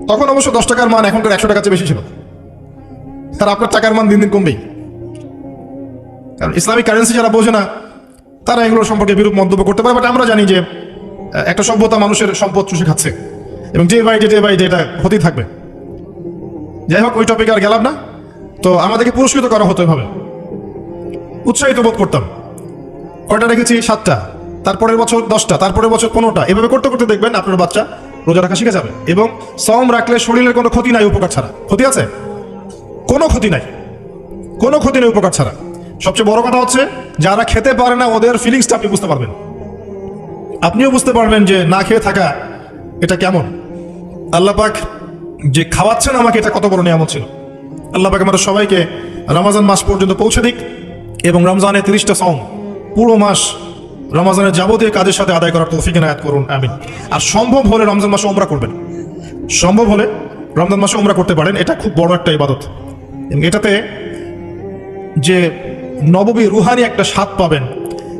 তখন অবশ্য 10 টাকার মান এখনকার 100 টাকার চেয়ে বেশি ছিল। আর আপনার টাকার মান দিন দিন কমবেই, কারণ ইসলামিক কারেন্সি যারা বোঝে না তারা এগুলো সম্পর্কে বিরূপ মন্তব্য করতে পারে। বাট আমরা জানি যে একটা সভ্যতা মানুষের সম্পদ চুষে খাচ্ছে, এবং ডে বাই ডে এটা হতেই থাকবে। যাই হোক, ওই টপিকে আর গেলাম না। তো আমাদেরকে পুরস্কৃত করা হতো এভাবে, উৎসাহিত বোধ করতাম। কয়টা রেখেছি? 7টা, তারপরের বছর 10টা, তারপরের বছর 15টা। এভাবে করতে করতে দেখবেন আপনার বাচ্চা রোজা রাখা শিখে যাবে। এবং সওম রাখলে শরীরের কোনো ক্ষতি নাই উপকার ছাড়া। ক্ষতি আছে? কোনো ক্ষতি নাই, কোনো ক্ষতি নেই উপকার ছাড়া। সবচেয়ে বড় কথা হচ্ছে যারা খেতে পারে না ওদের ফিলিংসটা আপনি বুঝতে পারবেন। আপনিও বুঝতে পারবেন যে না খেয়ে থাকা এটা কেমন। আল্লাহ পাক যে খাওয়াচ্ছেন আমাকে, এটা কত বড় নিয়ামত ছিল। আল্লাহ পাক আমাদের সবাইকে রমজান মাস পর্যন্ত পৌঁছে দিক, এবং রমজানে 30টা সওম পুরো মাস রমজানের যাবতীয় কাজের সাথে আদায় করার তৌফিক এনায়েত করুন, আমিন। আর সম্ভব হলে রমজান মাসে উমরা করবেন। সম্ভব হলে রমজান মাসে উমরা করতে পারেন। এটা খুব বড় একটা ইবাদত, এবং এটাতে যে নববী রুহানি একটা স্বাদ পাবেন,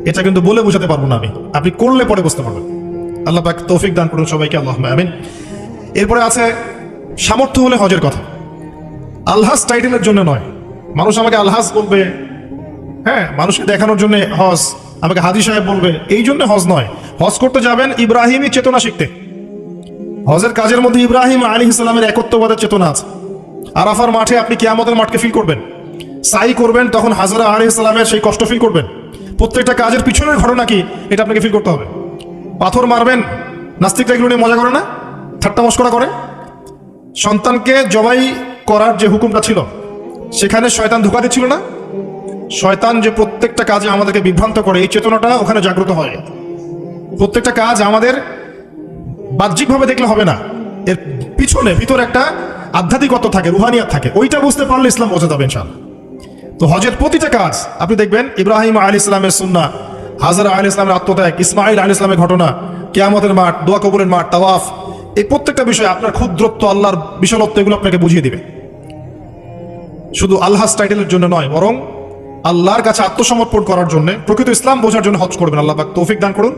এটা কিন্তু বলে বোঝাতে পারবো না আমি। আপনি করলে পরে বুঝতে পারবেন। আল্লাহ পাক তৌফিক দান করুন সবাইকে, আল্লাহুম্মা আমিন। এরপরে আছে সামর্থ্য হলে হজের কথা। আলহাজ টাইটেলের জন্য নয়। মানুষ আমাকে আলহাজ বলবে, হ্যাঁ, মানুষকে দেখানোর জন্য হজ, আমাকে হাজী সাহেব বলবে, এই জন্য হজ নয়। হজ করতে যাবেন ইব্রাহিমী চেতনা শিখতে। হজের কাজের মধ্যে ইব্রাহিম আলাইহিস সালামের একত্ববাদের চেতনা আছে। আরাফার মাঠে আপনি কিয়ামতের মাঠকে ফিল করবেন। সাই করবেন, তখন হাজরা আলাইহিস সালামের সেই কষ্ট ফিল করবেন। প্রত্যেকটা কাজের পিছনের ঘটনা কি, এটা আপনাকে ফিল করতে হবে। পাথর মারবেন, নাস্তিকরা এগুলো নিয়ে মজা করে না, ঠাট্টা মশকরা করে। সন্তানকে জবাই করার যে হুকুমটা ছিল, সেখানে শয়তান ধোঁকা দিচ্ছিল না? শয়তান যে প্রত্যেকটা কাজে আমাদেরকে বিভ্রান্ত করে, এই চেতনাটা ওখানে জাগ্রত হয়। প্রত্যেকটা কাজ আমাদের বাহ্যিকভাবে দেখলে হবে না, এর পিছনে ভিতরে একটা আধ্যাত্মিকতা থাকে, রুহানিয়াত থাকে। ওইটা বুঝতে পারলে ইসলাম বোঝা যাবে ইনশাআল্লাহ। তো হজের প্রতিটা কাজ আপনি দেখবেন ইব্রাহিম আলাইহিস সালামের সুন্নাহ, হাজরা আলাইহিস সালামের আত্মত্যাগ, ইসমাঈল আলাইহিস সালামের ঘটনা, কিয়ামতের মাঠ, দোয়া কবুলের মাঠ, তাওয়াফ, এই প্রত্যেকটা বিষয় আপনার ক্ষুদ্রত্ব, আল্লাহর বিশালত্ব, এগুলো আপনাকে বুঝিয়ে দিবে। শুধু আলহাজ টাইটেলের জন্য নয়, বরং আল্লাহর কাছে আত্মসমর্পণ করার জন্য, প্রকৃত ইসলাম বোঝার জন্য হজ করবেন। আল্লাহ পাক তৌফিক দান করুন।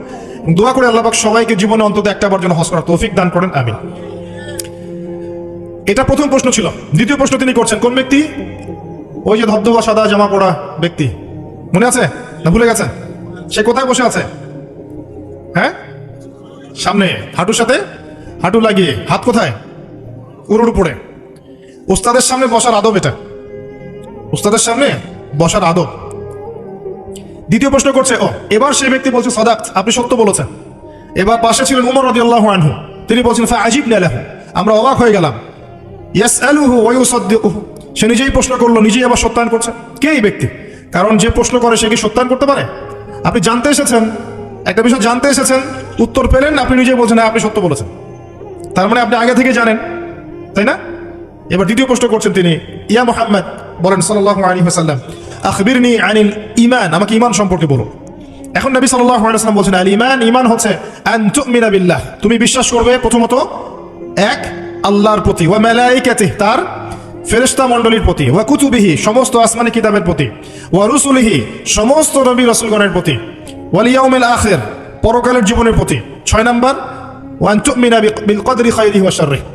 দোয়া করে আল্লাহ পাক সবাইকে জীবনে অন্তত একটাবার জন্য হজ করার তৌফিক দান করেন, আমিন। এটা প্রথম প্রশ্ন ছিল। দ্বিতীয় প্রশ্ন তিনি করছেন, কোন ব্যক্তি? ওই যে ধবধবা সাদা জামা পরা ব্যক্তি, মনে আছে না ভুলে গেছেন? সে কোথায় বসে আছে? হ্যাঁ, সামনে, হাঁটুর সাথে হাঁটু লাগিয়ে। হাত কোথায়? উরুর উপরে। উস্তাদের সামনে বসার আদব এটা, উস্তাদের সামনে বসার আদব। দ্বিতীয় প্রশ্ন করছে, এবার সেই ব্যক্তি বলছে সাদাক, আপনি সত্য বলেছেন। এবার পাশে ছিলেন উমর রাদিয়াল্লাহু আনহু, তিনি বলছেন ফাআজিবনা লাহু, আমরা অবাক হয়ে গেলাম। ইয়াসআলুহু ওয়া ইউসাদ্দিকুহু, সে নিজেই প্রশ্ন করলো, নিজেই আবার সত্যায়ন করছে। কে এই ব্যক্তি? কারণ যে প্রশ্ন করে সে কি সত্যায়ন করতে পারে? আপনি জানতে এসেছেন, একটা বিষয় জানতে এসেছেন, উত্তর পেলেন, আপনি নিজেই বলছেন হ্যাঁ আপনি সত্য বলেছেন, তার মানে আপনি আগে থেকে জানেন, তাই না? এবার দ্বিতীয় প্রশ্ন করছেন তিনি, ইয়া মুহাম্মদ, বলেন সাল্লাল্লাহু আলাইহি ওয়াসাল্লাম, আখবিরনি আনিল ঈমান, আমাকে ঈমান সম্পর্কে বলো। এখন নবী সাল্লাল্লাহু আলাইহি ওয়াসাল্লাম বলছেন, আল ঈমান, ঈমান হচ্ছে আন তুমিনা বিল্লাহ, তুমি বিশ্বাস করবে প্রথমত এক আল্লাহর প্রতি, ওয়া মালাইকাতিহি, তার ফেরেশতা মণ্ডলীর প্রতি, ওয়া কুতুবিহি, সমস্ত আসমানি কিতাবের প্রতি, ওয়া রুসুলিহি, সমস্ত নবী রাসূলগণের প্রতি, ওয়াল ইয়াউমিল আখির, পরকালের জীবনের প্রতি। 6 নাম্বার, ওয়া আন তুমিনা বিল কদরি খায়রিহি ওয়া শাররিহি,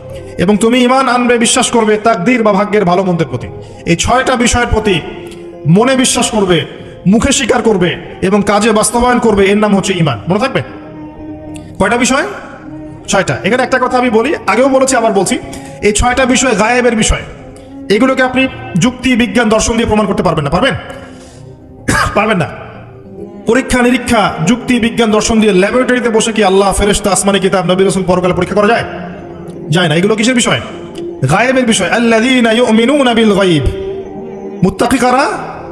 এবং তুমি ঈমান আনবে, বিশ্বাস করবে তাকদীর বা ভাগ্যের ভালো মন্দের প্রতি। এই 6টা বিষয়ের প্রতি মনে বিশ্বাস করবে, মুখে স্বীকার করবে এবং কাজে বাস্তবায়ন করবে, এর নাম হচ্ছে ঈমান। মনে থাকবে? কয়টা বিষয়? 6টা। এখানে একটা কথা আমি বলি, আগেও বলেছি আবার বলছি, এই 6টা বিষয় গায়েবের বিষয়। এগুলোকে আপনি যুক্তি, বিজ্ঞান, দর্শন দিয়ে প্রমাণ করতে পারবেন না। পারবেন? পারবেন না। পরীক্ষা নিরীক্ষা, যুক্তি, বিজ্ঞান, দর্শন দিয়ে ল্যাবরেটরিতে বসে কি আল্লাহ, ফেরেশতা, আসমানি কিতাব, নবী রাসূল, পরকালে পরীক্ষা করা যায়? যায় না। এগুলো কিসের বিষয়? গায়েবের বিষয়। আল্লাযীনা ইউমিনুনা বিল গায়ব, মুত্তাকি কারা?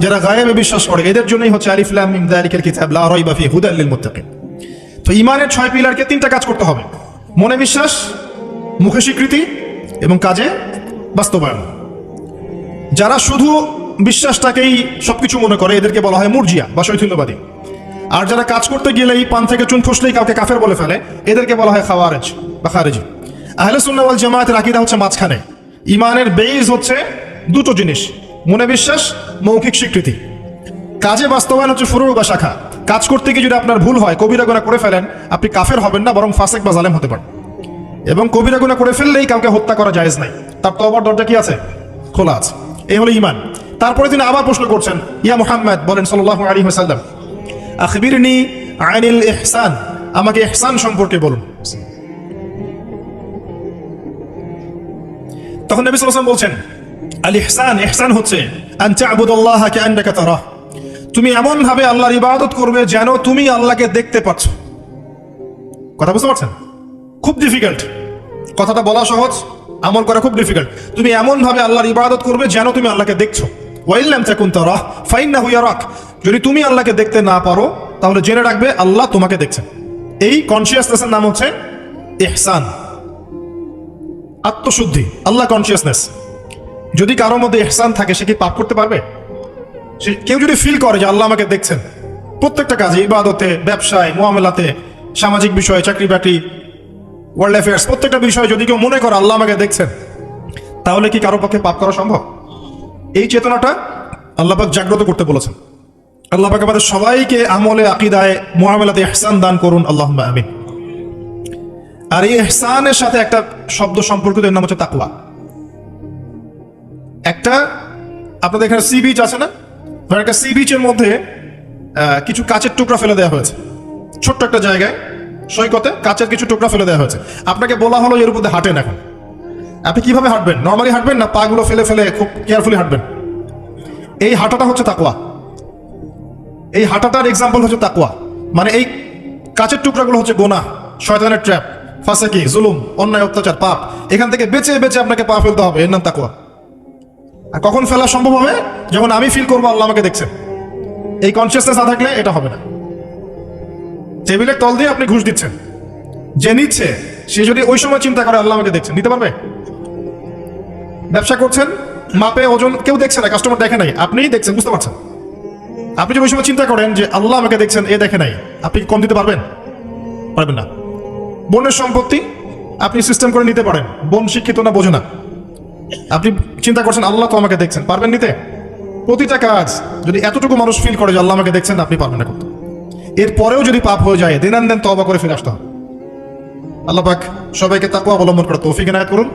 যারা গায়েবে বিশ্বাস করে, এদের জন্যই হচ্ছে আলিফ লাম মিম যালিকাল কিতাব লা রাইবা ফীহি হুদাল লিল মুত্তাকিন। তো ঈমানের 6 পিলারকে 3টা কাজ করতে হবে: মনে বিশ্বাস, মুখে স্বীকৃতি এবং কাজে বাস্তবায়ন। যারা শুধু বিশ্বাসটাকেই সবকিছু মনে করে, এদেরকে বলা হয় মুরজিয়া বা শৈথিল্যবাদী। আর যারা কাজ করতে গেলেই পান থেকে চুন খসলেই কাউকে কাফের বলে ফেলে, এদেরকে বলা হয় খাওয়ারেজ বা খারেজি। আহলে সুন্নাহ ওয়াল জামায়াতের আকীদা হচ্ছে মাঝখানে। ঈমানের বেস হচ্ছে দুটো জিনিস: মনে বিশ্বাস, মৌখিক স্বীকৃতি। কাজে বাস্তবায়ন হচ্ছে ফুরু বা শাখা। কাজ করতে গিয়ে যদি আপনার ভুল হয়, কবিরা গুনাহ করে ফেলেন, আপনি কাফের হবেন না, বরং ফাসিক বা জালেম হতে পারেন। এবং কবিরা গুনাহ করে ফেললেই কাউকে হত্যা করা জায়েজ নাই, তার তওবার দরজা কি আছে? খোলা আছে। এই হলো ঈমান। তারপরে তিনি আবার প্রশ্ন করছেন, ইয়া মুহাম্মদ, বলেন সাল্লাল্লাহু আলাইহি ওয়াসাল্লাম, আখবিরনি আনিল ইহসান, আমাকে ইহসান সম্পর্কে বলুন। তখন নবী সাল্লাল্লাহু আলাইহি ওয়াসাল্লাম বলছেন, আল ইহসান, ইহসান হচ্ছে আন তা'বুদাল্লাহা কাআন্নাকা তারাহ, তুমি এমন ভাবে আল্লাহর ইবাদত করবে যেন তুমি আল্লাহকে দেখতে পাচ্ছ। কথা বুঝতে পারছেন? খুব ডিফিকাল্ট। কথাটা বলা সহজ, আমল করা খুব ডিফিকাল্ট। তুমি এমন ভাবে আল্লাহর ইবাদত করবে যেন তুমি আল্লাহকে দেখছো। ওয়া ইল্লাম তাকুন তারাহ ফাইন্নাহু ইয়ারাক, যদি তুমি আল্লাহকে দেখতে না পারো, তাহলে জেনে রাখবে আল্লাহ তোমাকে দেখছেন। এই কনসিয়াসনেসের নাম হচ্ছে ইহসান, আত্মশুদ্ধি, আল্লাহ কনসিয়াসনেস। যদি কারোর মধ্যে ইহসান থাকে, সে কি পাপ করতে পারবে? কেউ যদি ফিল করে যে আল্লাহ আমাকে দেখছেন প্রত্যেকটা কাজে, ইবাদতে, ব্যবসায়, মুআমালাতে, সামাজিক বিষয়ে, চাকরি বাকরি, ওয়ার্ল্ড অ্যাফেয়ার্স, প্রত্যেকটা বিষয়ে যদি কেউ মনে করে আল্লাহ আমাকে দেখছেন, তাহলে কি কারো পক্ষে পাপ করা সম্ভব? এই চেতনাটা আল্লাহ পাক জাগ্রত করতে বলেছেন। আল্লাহ পাক আমাদের সবাইকে আমলে, আকীদায়, মুআমালাতে ইহসান দান করুন, আল্লাহুম্মা আমিন। আর এই ইহসানের সাথে একটা শব্দ সম্পর্কিত, এর নাম হচ্ছে তাকওয়া। একটা আপনাদের এখানে সি বিচ আছে না? একটা সি বিচের মধ্যে কিছু কাচের টুকরা ফেলে দেওয়া হয়েছে, ছোট্ট একটা জায়গায় সৈকতে কাচের কিছু টুকরা ফেলে দেওয়া হয়েছে। আপনাকে বলা হলো এর উপর দিয়ে হাঁটেন। এখন আপনি কিভাবে হাঁটবেন? নর্মালি হাঁটবেন না পাগুলো ফেলে ফেলে খুব কেয়ারফুলি হাঁটবেন? এই হাঁটাটা হচ্ছে তাকওয়া। এই হাঁটাটার এক্সাম্পল হচ্ছে তাকওয়া। মানে এই কাচের টুকরাগুলো হচ্ছে গোনাহ, শয়তানের ট্র্যাপ, ফাসেকি, জুলুম, অন্যায়, অত্যাচার, পাপ। এখান থেকে বেঁচে বেঁচে আপনাকে পা ফেলতে হবে, এর নাম তাকওয়া। আর কখন ফেলা সম্ভব হবে? যখন আমি ফিল করবো আল্লাহ আমাকে দেখছেন। এই কনসিয়াসনেস না থাকলে এটা হবে না। টেবিলের তল দিয়ে আপনি ঘুষ দিচ্ছেন, যে নিচ্ছে সে যদি ওই সময় চিন্তা করে আল্লাহ আমাকে দেখছেন, নিতে পারবে? ব্যবসা করছেন, মাপে ওজন কেউ দেখছে না, কাস্টমার দেখে নাই, আপনিই দেখছেন, বুঝতে পারছেন। আপনি যদি ওই সময় চিন্তা করেন যে আল্লাহ আমাকে দেখছেন, এ দেখে নাই, আপনি কম দিতে পারবেন? পারবেন না। বোনের সম্পত্তি আপনি সিস্টেম করে নিতে পারেন, বোন শিক্ষিত না, বোঝে না, আপনি চিন্তা করছেন আল্লাহ তো আমাকে দেখছেন, পারবেন নিতে? প্রতিটা কাজ যদি এতটুকু মানুষ ফিল করে যে আল্লাহ আমাকে দেখছেন, আপনি পারবেন না করতে। এরপরেও যদি পাপ হয়ে যায়, দিনান দেন তওবা করে ফিরে আসতে হবে। আল্লাহ পাক সবাইকে তাকওয়া অবলম্বন করে তৌফিক এনায়েত করুন।